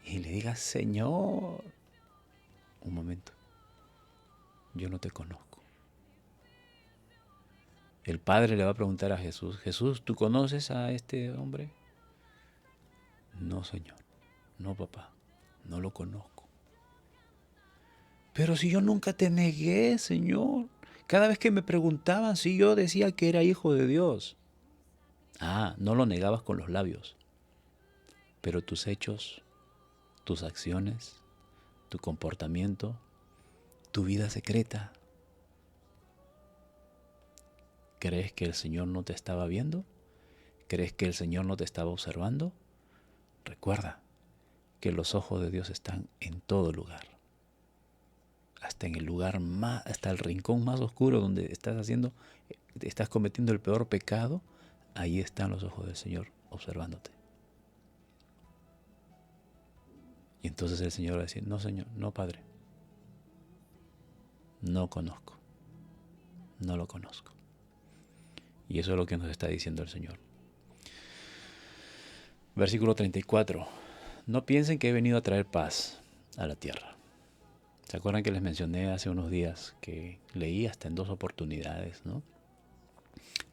y le digas, Señor, un momento, yo no te conozco. El Padre le va a preguntar a Jesús, Jesús, ¿tú conoces a este hombre? No, Señor. No, papá. No lo conozco. Pero si yo nunca te negué, Señor. Cada vez que me preguntaban si yo decía que era hijo de Dios. Ah, no lo negabas con los labios. Pero tus hechos, tus acciones, tu comportamiento, tu vida secreta. ¿Crees que el Señor no te estaba viendo? ¿Crees que el Señor no te estaba observando? Recuerda que los ojos de Dios están en todo lugar. Hasta en el lugar más, hasta el rincón más oscuro donde estás cometiendo el peor pecado, ahí están los ojos del Señor observándote. Y entonces el Señor va a decir, no Señor, no Padre, no conozco, no lo conozco. Y eso es lo que nos está diciendo el Señor. Versículo 34. No piensen que he venido a traer paz a la tierra. ¿Se acuerdan que les mencioné hace unos días que leí hasta en 2 oportunidades, ¿no?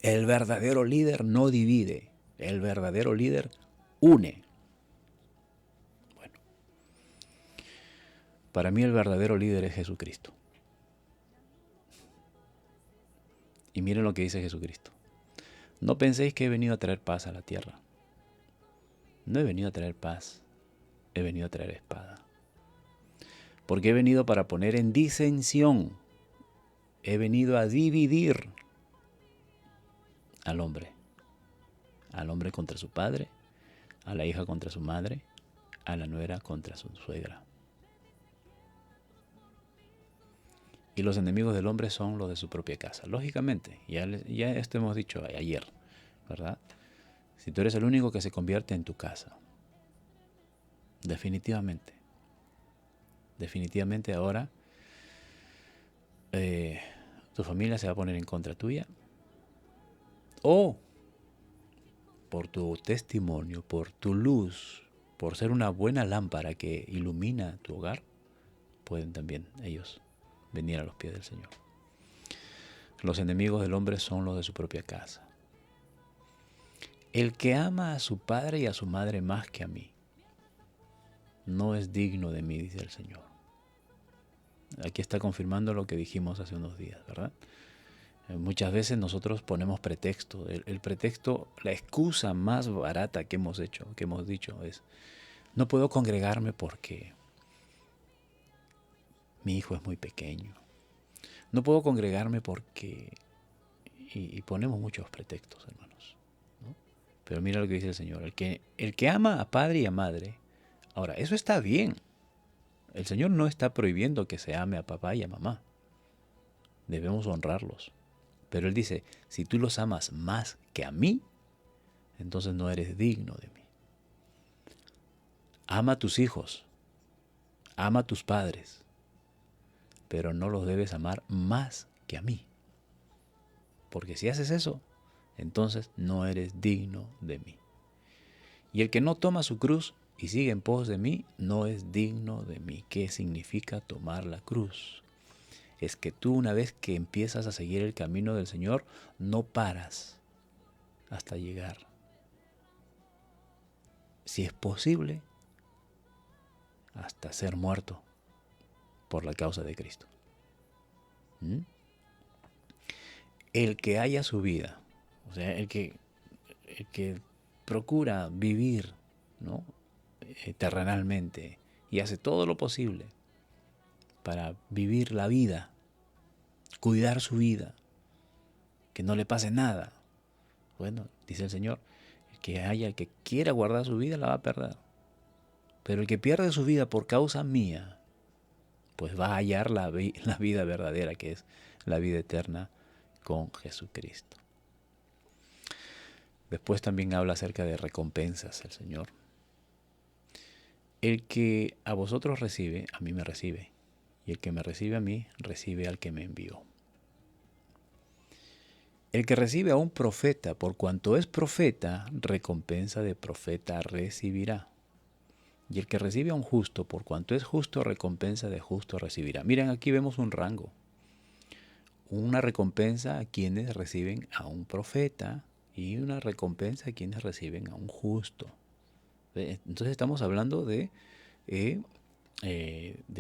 El verdadero líder no divide, el verdadero líder une. Bueno, para mí el verdadero líder es Jesucristo. Y miren lo que dice Jesucristo. No penséis que he venido a traer paz a la tierra. No he venido a traer paz, he venido a traer espada. Porque he venido para poner en disensión, he venido a dividir al hombre contra su padre, a la hija contra su madre, a la nuera contra su suegra. Y los enemigos del hombre son los de su propia casa. Lógicamente, ya esto hemos dicho ayer, ¿verdad? Si tú eres el único que se convierte en tu casa, definitivamente ahora tu familia se va a poner en contra tuya, o por tu testimonio, por tu luz, por ser una buena lámpara que ilumina tu hogar, pueden también ellos venir a los pies del Señor. Los enemigos del hombre son los de su propia casa. El que ama a su padre y a su madre más que a mí, no es digno de mí, dice el Señor. Aquí está confirmando lo que dijimos hace unos días, ¿verdad? Muchas veces nosotros ponemos pretexto. El pretexto, la excusa más barata que hemos dicho es, no puedo congregarme porque mi hijo es muy pequeño. No puedo congregarme porque... Y ponemos muchos pretextos, hermanos, ¿no? Pero mira lo que dice el Señor. El que ama a padre y a madre, ahora, eso está bien. El Señor no está prohibiendo que se ame a papá y a mamá. Debemos honrarlos. Pero Él dice, si tú los amas más que a mí, entonces no eres digno de mí. Ama a tus hijos, ama a tus padres, pero no los debes amar más que a mí. Porque si haces eso, entonces no eres digno de mí. Y el que no toma su cruz y sigue en pos de mí, no es digno de mí. ¿Qué significa tomar la cruz? Es que tú, una vez que empiezas a seguir el camino del Señor, no paras hasta llegar. Si es posible, hasta ser muerto por la causa de Cristo. El que haya su vida, o sea, el que procura vivir, ¿no?, terrenalmente y hace todo lo posible para vivir la vida, cuidar su vida, que no le pase nada. Bueno, dice el Señor, el que quiera guardar su vida la va a perder. Pero el que pierde su vida por causa mía, pues va a hallar la vida verdadera, que es la vida eterna con Jesucristo. Después también habla acerca de recompensas el Señor. El que a vosotros recibe, a mí me recibe. Y el que me recibe a mí, recibe al que me envió. El que recibe a un profeta, por cuanto es profeta, recompensa de profeta recibirá. Y el que recibe a un justo, por cuanto es justo, recompensa de justo recibirá. Miren, aquí vemos un rango. Una recompensa a quienes reciben a un profeta y una recompensa a quienes reciben a un justo. Entonces estamos hablando de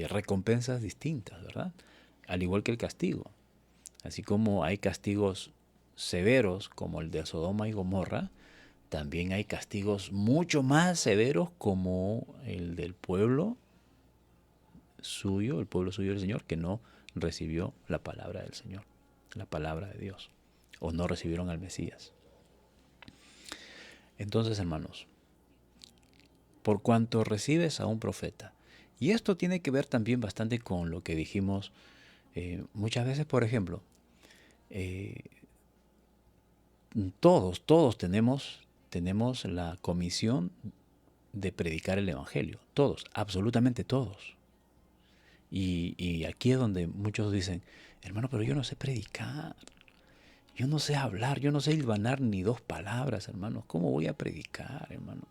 recompensas distintas, ¿verdad? Al igual que el castigo. Así como hay castigos severos como el de Sodoma y Gomorra, también hay castigos mucho más severos como el del pueblo suyo del Señor, que no recibió la palabra del Señor, la palabra de Dios, o no recibieron al Mesías. Entonces, hermanos, por cuanto recibes a un profeta. Y esto tiene que ver también bastante con lo que dijimos muchas veces, por ejemplo, eh, todos tenemos la comisión de predicar el Evangelio. Todos, absolutamente todos. Y aquí es donde muchos dicen, hermano, pero yo no sé predicar. Yo no sé hablar, yo no sé hilvanar ni dos palabras, hermano. ¿Cómo voy a predicar, hermano?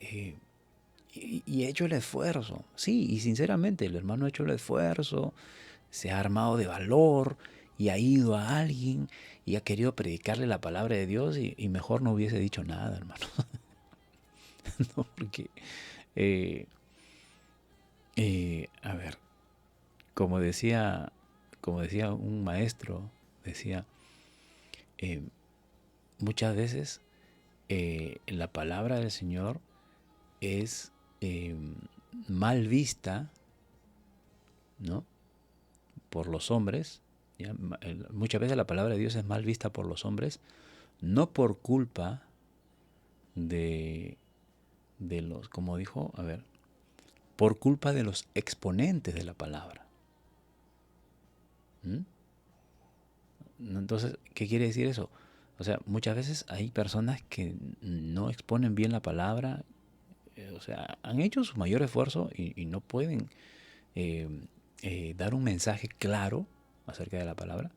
Y he hecho el esfuerzo. Sí, y sinceramente el hermano ha hecho el esfuerzo, se ha armado de valor y ha ido a alguien y ha querido predicarle la palabra de Dios y mejor no hubiese dicho nada, hermano. No, porque, eh, a ver, como decía, como decía un maestro, decía, eh, muchas veces la palabra del Señor es mal vista, ¿no? Por los hombres. ¿Ya? Muchas veces la palabra de Dios es mal vista por los hombres, no por culpa de los, como dijo, a ver, por culpa de los exponentes de la palabra. ¿Mm? Entonces, ¿qué quiere decir eso? O sea, muchas veces hay personas que no exponen bien la palabra, o sea, han hecho su mayor esfuerzo y no pueden eh, dar un mensaje claro acerca de la palabra.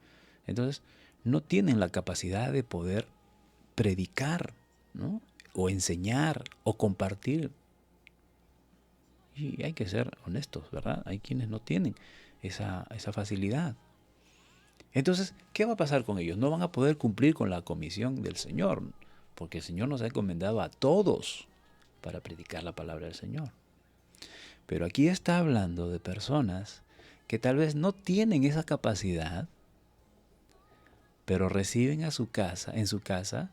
Entonces, no tienen la capacidad de poder predicar, ¿no? O enseñar o compartir. Y hay que ser honestos, ¿verdad? Hay quienes no tienen esa facilidad. Entonces, ¿qué va a pasar con ellos? No van a poder cumplir con la comisión del Señor, porque el Señor nos ha encomendado a todos para predicar la palabra del Señor. Pero aquí está hablando de personas que tal vez no tienen esa capacidad, pero reciben en su casa,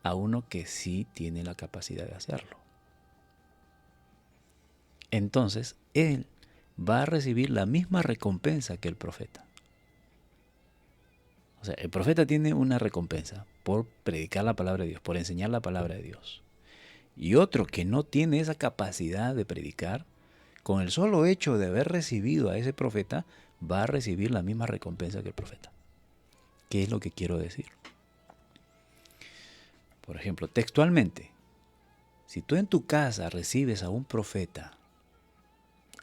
a uno que sí tiene la capacidad de hacerlo. Entonces, él va a recibir la misma recompensa que el profeta. O sea, el profeta tiene una recompensa por predicar la palabra de Dios, por enseñar la palabra de Dios. Y otro que no tiene esa capacidad de predicar, con el solo hecho de haber recibido a ese profeta, va a recibir la misma recompensa que el profeta. ¿Qué es lo que quiero decir? Por ejemplo, textualmente, si tú en tu casa recibes a un profeta,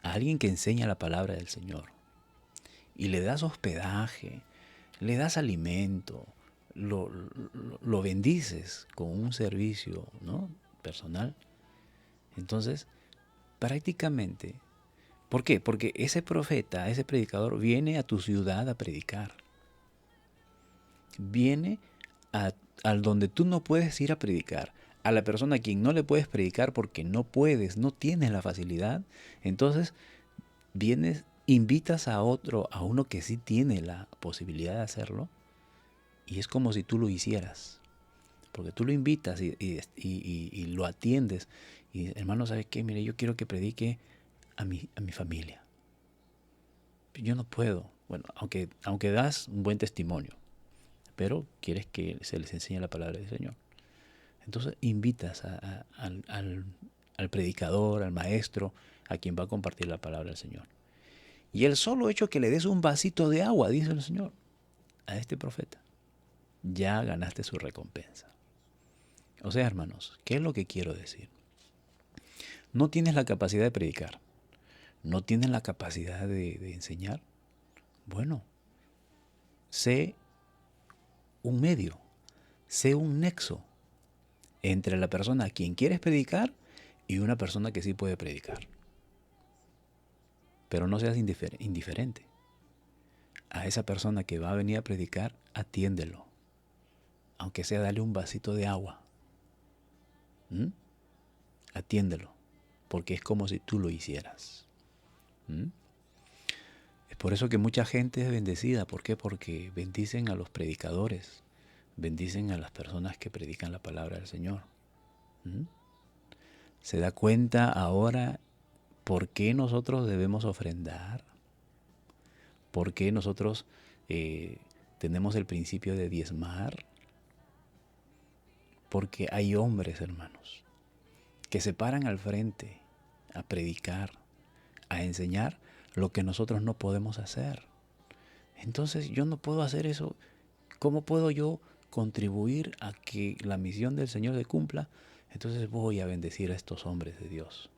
a alguien que enseña la palabra del Señor, y le das hospedaje, le das alimento, lo bendices con un servicio, ¿no?, personal, entonces prácticamente, ¿por qué? Porque ese profeta, ese predicador viene a tu ciudad a predicar. Viene al donde tú no puedes ir a predicar. A la persona a quien no le puedes predicar porque no puedes, no tienes la facilidad. Entonces vienes, invitas a otro, a uno que sí tiene la posibilidad de hacerlo. Y es como si tú lo hicieras. Porque tú lo invitas y lo atiendes. Y hermano, ¿sabes qué? Mire, yo quiero que predique a mi familia. Yo no puedo. Bueno, aunque das un buen testimonio, pero quieres que se les enseñe la palabra del Señor. Entonces invitas al predicador, al maestro, a quien va a compartir la palabra del Señor. Y el solo hecho que le des un vasito de agua, dice el Señor, a este profeta, ya ganaste su recompensa. O sea, hermanos, ¿qué es lo que quiero decir? No tienes la capacidad de predicar, no tienes la capacidad de enseñar. Bueno, sé un medio, sé un nexo entre la persona a quien quieres predicar y una persona que sí puede predicar. Pero no seas indiferente. A esa persona que va a venir a predicar, atiéndelo. Aunque sea darle un vasito de agua. Atiéndelo. Porque es como si tú lo hicieras. Es por eso que mucha gente es bendecida. ¿Por qué? Porque bendicen a los predicadores. Bendicen a las personas que predican la palabra del Señor. ¿Se da cuenta ahora por qué nosotros debemos ofrendar? ¿Por qué nosotros tenemos el principio de diezmar? Porque hay hombres, hermanos, que se paran al frente a predicar, a enseñar lo que nosotros no podemos hacer. Entonces yo no puedo hacer eso. ¿Cómo puedo yo contribuir a que la misión del Señor se cumpla? Entonces voy a bendecir a estos hombres de Dios.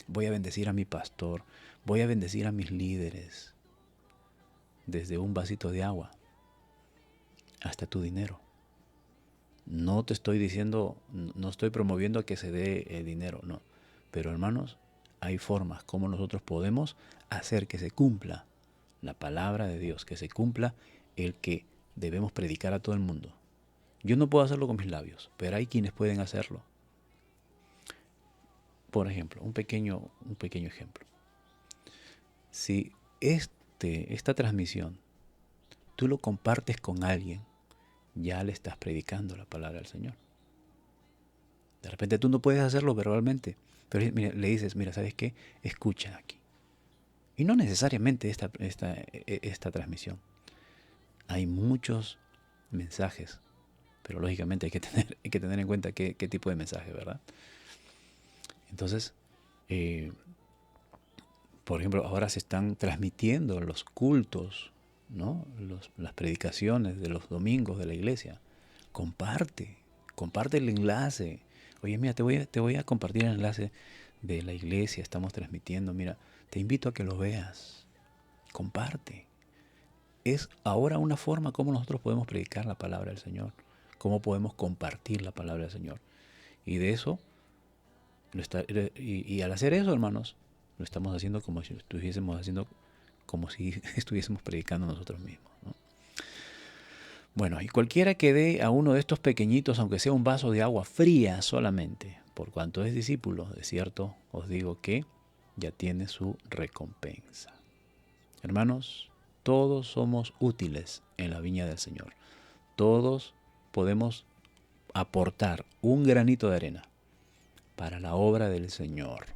Voy a bendecir a mi pastor. Voy a bendecir a mis líderes. Desde un vasito de agua hasta tu dinero. No te estoy diciendo, no estoy promoviendo que se dé dinero, no. Pero hermanos, hay formas como nosotros podemos hacer que se cumpla la palabra de Dios, que se cumpla el que debemos predicar a todo el mundo. Yo no puedo hacerlo con mis labios, pero hay quienes pueden hacerlo. Por ejemplo, un pequeño ejemplo. Si esta transmisión tú lo compartes con alguien, ya le estás predicando la palabra del Señor. De repente tú no puedes hacerlo verbalmente, pero mira, le dices, mira, ¿sabes qué? Escucha aquí. Y no necesariamente esta transmisión. Hay muchos mensajes, pero lógicamente hay que tener en cuenta qué tipo de mensaje, ¿verdad? Entonces, por ejemplo, ahora se están transmitiendo los cultos, ¿no? Las predicaciones de los domingos de la iglesia. Comparte el enlace. Oye, mira, te voy a compartir el enlace de la iglesia, estamos transmitiendo, mira, te invito a que lo veas. Comparte. Es ahora una forma como nosotros podemos predicar la palabra del Señor, cómo podemos compartir la palabra del Señor. Y de eso, y al hacer eso, hermanos, lo estamos haciendo como si estuviésemos predicando nosotros mismos, ¿no? Bueno, y cualquiera que dé a uno de estos pequeñitos, aunque sea un vaso de agua fría solamente, por cuanto es discípulo, de cierto os digo que ya tiene su recompensa. Hermanos, todos somos útiles en la viña del Señor. Todos podemos aportar un granito de arena para la obra del Señor,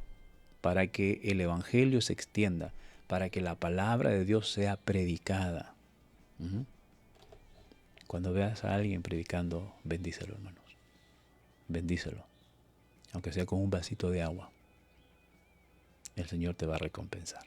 para que el Evangelio se extienda, para que la palabra de Dios sea predicada. Cuando veas a alguien predicando, bendícelo, hermanos. Bendícelo, aunque sea con un vasito de agua. El Señor te va a recompensar.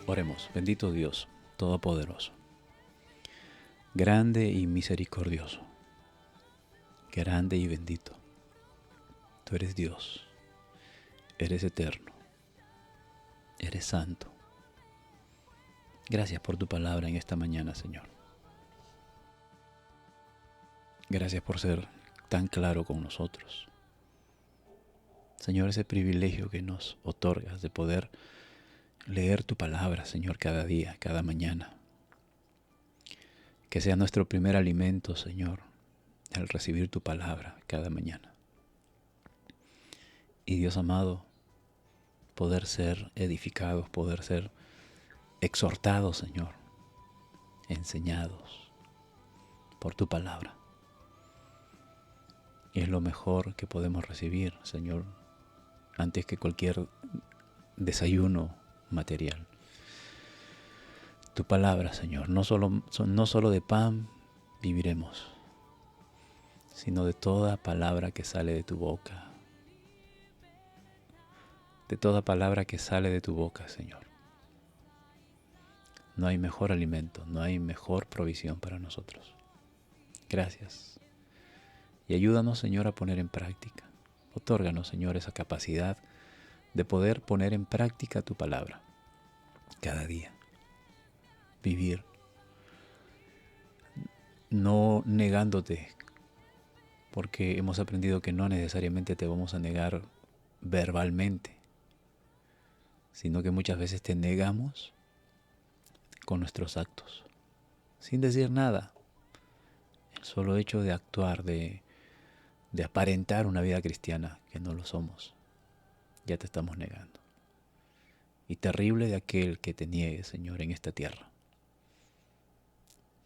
Oremos. Bendito Dios, Todopoderoso, grande y misericordioso, grande y bendito. Tú eres Dios, eres eterno, eres santo. Gracias por tu palabra en esta mañana, Señor. Gracias por ser tan claro con nosotros. Señor, ese privilegio que nos otorgas de poder leer tu palabra, Señor, cada día, cada mañana. Que sea nuestro primer alimento, Señor, al recibir tu palabra cada mañana. Y Dios amado, poder ser edificados, poder ser exhortados, Señor, enseñados por tu palabra. Y es lo mejor que podemos recibir, Señor, antes que cualquier desayuno material. Tu palabra, Señor, no solo de pan viviremos, sino de toda palabra que sale de tu boca. De toda palabra que sale de tu boca, Señor. No hay mejor alimento, no hay mejor provisión para nosotros. Gracias. Y ayúdanos, Señor, a poner en práctica. Otórganos, Señor, esa capacidad de poder poner en práctica tu palabra cada día. Vivir no negándote, porque hemos aprendido que no necesariamente te vamos a negar verbalmente, sino que muchas veces te negamos con nuestros actos, sin decir nada. El solo hecho de actuar, de aparentar una vida cristiana que no lo somos, ya te estamos negando. y terrible de aquel que te niegue, Señor, en esta tierra.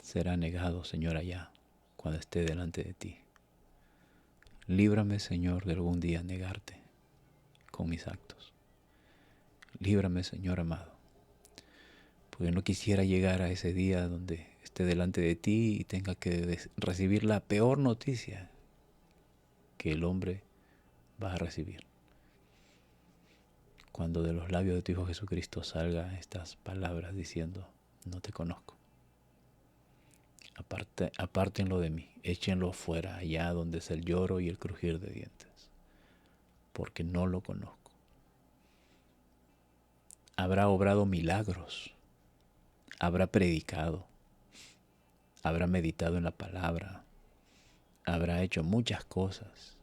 Será negado, Señor, allá, cuando esté delante de ti. Líbrame, Señor, de algún día negarte con mis actos. Líbrame, Señor amado, porque no quisiera llegar a ese día donde esté delante de ti y tenga que recibir la peor noticia que el hombre va a recibir. Cuando de los labios de tu Hijo Jesucristo salgan estas palabras diciendo, no te conozco. Apártenlo de mí, échenlo fuera, allá donde es el lloro y el crujir de dientes, porque no lo conozco. Habrá obrado milagros, habrá predicado, habrá meditado en la palabra, habrá hecho muchas cosas,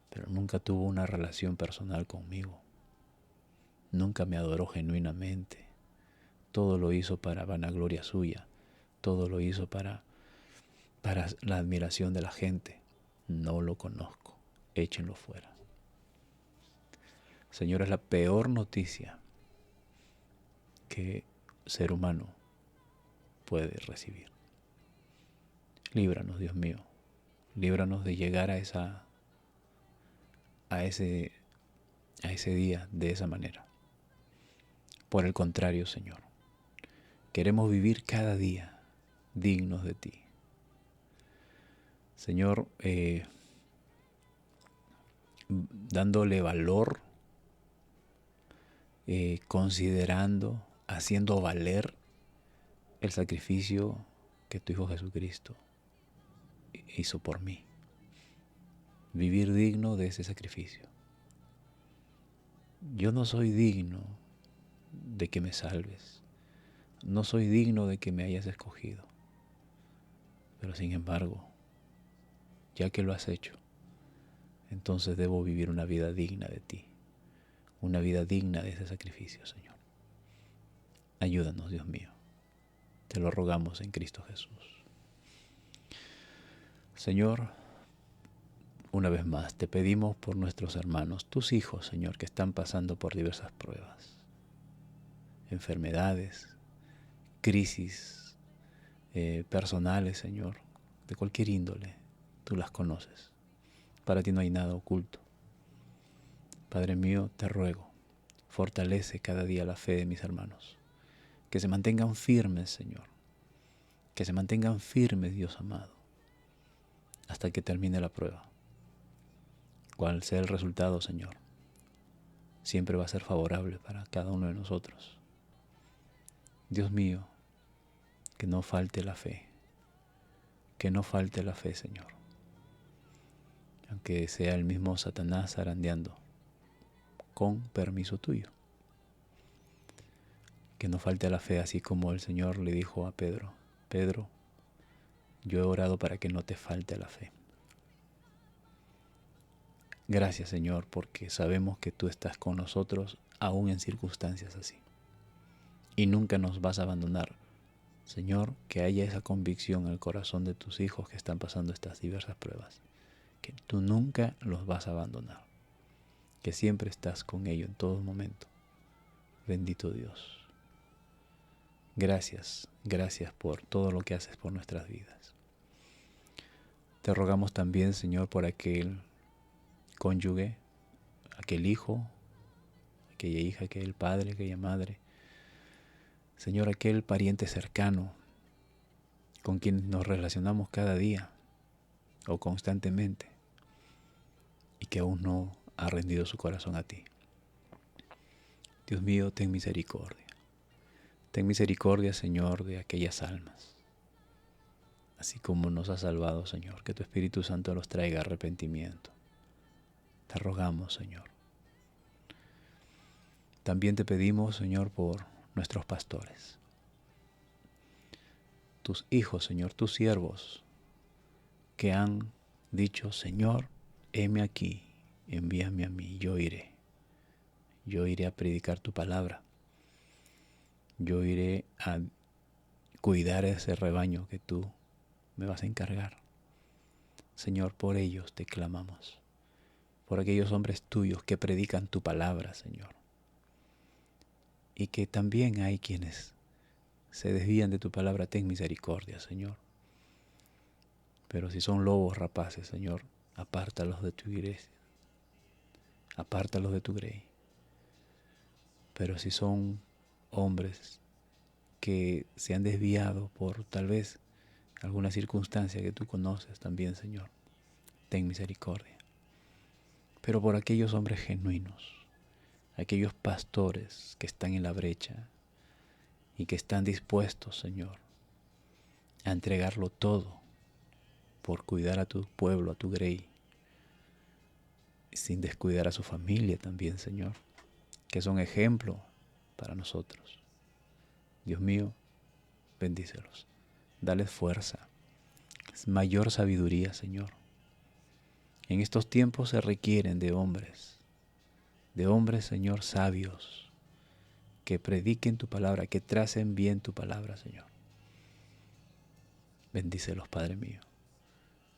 pero nunca tuvo una relación personal conmigo. Nunca me adoró genuinamente. Todo lo hizo para vanagloria suya. Todo lo hizo para la admiración de la gente. No lo conozco. Échenlo fuera. Señor, es la peor noticia que ser humano puede recibir. Líbranos, Dios mío. Líbranos de llegar a ese día de esa manera. Por el contrario, Señor, queremos vivir cada día dignos de ti. Señor, dándole valor, considerando, haciendo valer el sacrificio que tu Hijo Jesucristo hizo por mí. Vivir digno de ese sacrificio. Yo no soy digno de que me salves. No soy digno de que me hayas escogido. Pero sin embargo, ya que lo has hecho, entonces debo vivir una vida digna de ti. Una vida digna de ese sacrificio, Señor. Ayúdanos, Dios mío. Te lo rogamos en Cristo Jesús. Señor, una vez más te pedimos por nuestros hermanos, tus hijos, Señor, que están pasando por diversas pruebas, enfermedades, crisis personales, Señor, de cualquier índole. Tú las conoces. Para ti no hay nada oculto. Padre mío, te ruego, fortalece cada día la fe de mis hermanos. Que se mantengan firmes, Señor. Que se mantengan firmes, Dios amado, hasta que termine la prueba. Cual sea el resultado, Señor, siempre va a ser favorable para cada uno de nosotros. Dios mío, que no falte la fe. Que no falte la fe, Señor. Aunque sea el mismo Satanás zarandeando, con permiso tuyo. Que no falte la fe, así como el Señor le dijo a Pedro, Pedro, yo he orado para que no te falte la fe. Gracias, Señor, porque sabemos que tú estás con nosotros aún en circunstancias así. Y nunca nos vas a abandonar. Señor, que haya esa convicción en el corazón de tus hijos que están pasando estas diversas pruebas. Que tú nunca los vas a abandonar. Que siempre estás con ellos en todo momento. Bendito Dios. Gracias, gracias por todo lo que haces por nuestras vidas. Te rogamos también, Señor, por aquel cónyuge, aquel hijo, aquella hija, aquel padre, aquella madre. Señor, aquel pariente cercano con quien nos relacionamos cada día o constantemente y que aún no ha rendido su corazón a ti. Dios mío, ten misericordia. Ten misericordia, Señor, de aquellas almas. Así como nos has salvado, Señor, que tu Espíritu Santo los traiga arrepentimiento. Te rogamos, Señor. También te pedimos, Señor, por nuestros pastores. Tus hijos, Señor, tus siervos, que han dicho, Señor, heme aquí, envíame a mí, yo iré. Yo iré a predicar tu palabra. Yo iré a cuidar ese rebaño que tú me vas a encargar. Señor, por ellos te clamamos. Por aquellos hombres tuyos que predican tu palabra, Señor. y que también hay quienes se desvían de tu palabra. Ten misericordia, Señor. Pero si son lobos rapaces, Señor, apártalos de tu iglesia, apártalos de tu grey. Pero si son hombres que se han desviado por tal vez alguna circunstancia que tú conoces también, Señor, ten misericordia. Pero por aquellos hombres genuinos, aquellos pastores que están en la brecha y que están dispuestos, Señor, a entregarlo todo por cuidar a tu pueblo, a tu grey, sin descuidar a su familia también, Señor, que son ejemplo para nosotros. Dios mío, bendícelos, dales fuerza, mayor sabiduría, Señor. En estos tiempos se requieren de hombres, Señor, sabios, que prediquen tu palabra, que tracen bien tu palabra, Señor. Bendícelos, Padre mío.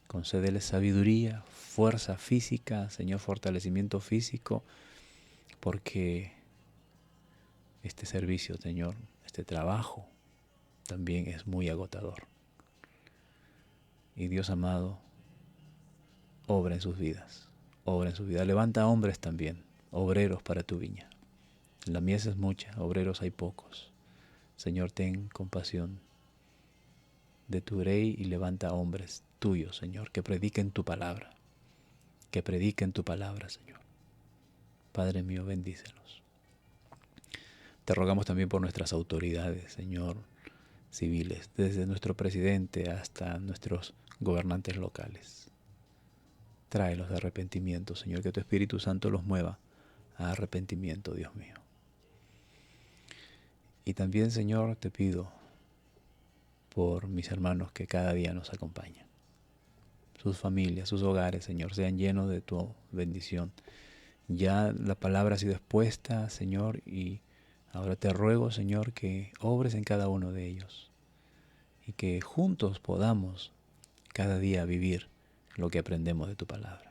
Concédeles sabiduría, fuerza física, Señor, fortalecimiento físico, porque este servicio, Señor, este trabajo también es muy agotador. Y Dios amado, obra en sus vidas, obra en sus vidas. Levanta hombres también, obreros para tu viña. La mies es mucha, obreros hay pocos. Señor, ten compasión de tu grey y levanta hombres tuyos, Señor, que prediquen tu palabra, Señor. Padre mío, bendícelos. Te rogamos también por nuestras autoridades, Señor, civiles, desde nuestro presidente hasta nuestros gobernantes locales. Tráelos de arrepentimiento, Señor, que tu Espíritu Santo los mueva a arrepentimiento, Dios mío. Y también, Señor, te pido por mis hermanos que cada día nos acompañan. Sus familias, sus hogares, Señor, sean llenos de tu bendición. Ya la palabra ha sido expuesta, Señor, y ahora te ruego, Señor, que obres en cada uno de ellos y que juntos podamos cada día vivir lo que aprendemos de tu palabra.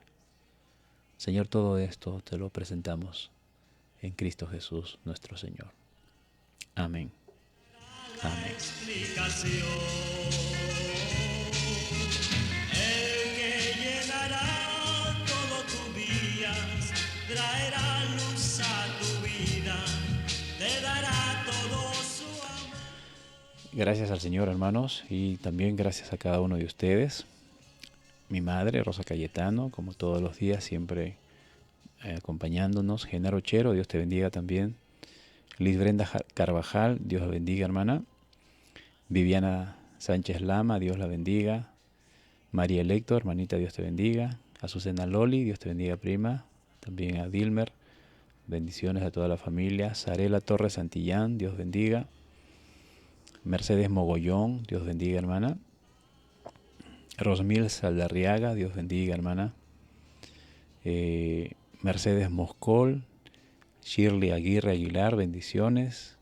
Señor, todo esto te lo presentamos en Cristo Jesús, nuestro Señor. Amén. Amén. El que llenará todo tu día, traerá luz a tu vida, te dará todo su amor. Gracias al Señor, hermanos, y también gracias a cada uno de ustedes. Mi madre, Rosa Cayetano, como todos los días, siempre acompañándonos. Genaro Chero, Dios te bendiga también. Liz Brenda Carvajal, Dios la bendiga, hermana. Viviana Sánchez Lama, Dios la bendiga. María Electo, hermanita, Dios te bendiga. Azucena Loli, Dios te bendiga, prima. También a Dilmer, bendiciones a toda la familia. Sarela Torres Santillán, Dios bendiga. Mercedes Mogollón, Dios bendiga, hermana. Rosmil Saldarriaga, Dios bendiga, hermana. Mercedes Moscol, Shirley Aguirre Aguilar, bendiciones.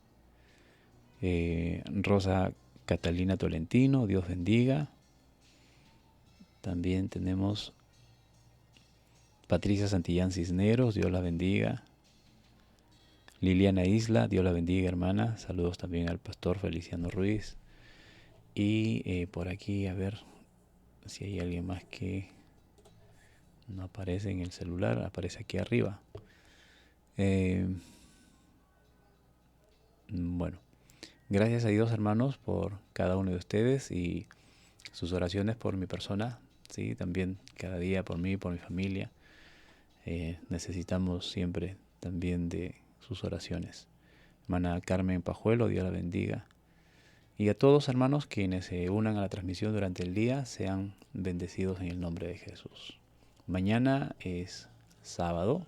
Rosa Catalina Tolentino, Dios bendiga. También tenemos Patricia Santillán Cisneros, Dios la bendiga. Liliana Isla, Dios la bendiga, hermana. Saludos también al pastor Feliciano Ruiz. Y por aquí, a ver si hay alguien más que no aparece en el celular, aparece aquí arriba. Bueno, gracias a Dios, hermanos, por cada uno de ustedes y sus oraciones por mi persona, ¿sí? También cada día por mí, por mi familia. Necesitamos siempre también de sus oraciones. Hermana Carmen Pajuelo, Dios la bendiga. Y a todos, hermanos, quienes se unan a la transmisión durante el día, sean bendecidos en el nombre de Jesús. Mañana es sábado.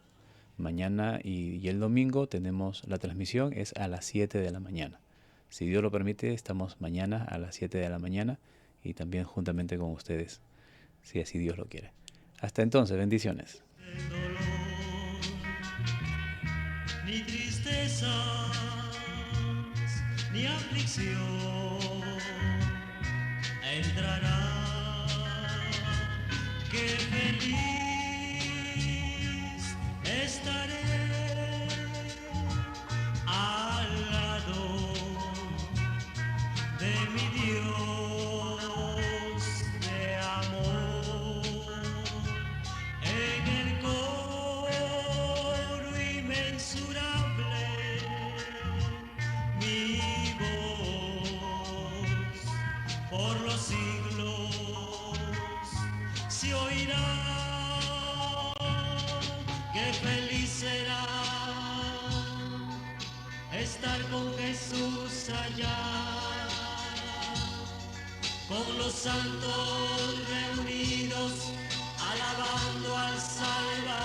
Mañana y el domingo tenemos la transmisión, es a las 7 de la mañana. Si Dios lo permite, estamos mañana a las 7 de la mañana y también juntamente con ustedes, si así Dios lo quiere. Hasta entonces, bendiciones. Dolor, ni tristezas, ni aflicción entrará, que feliz estaré al qué feliz será estar con Jesús allá, con los santos reunidos, alabando al Salvador.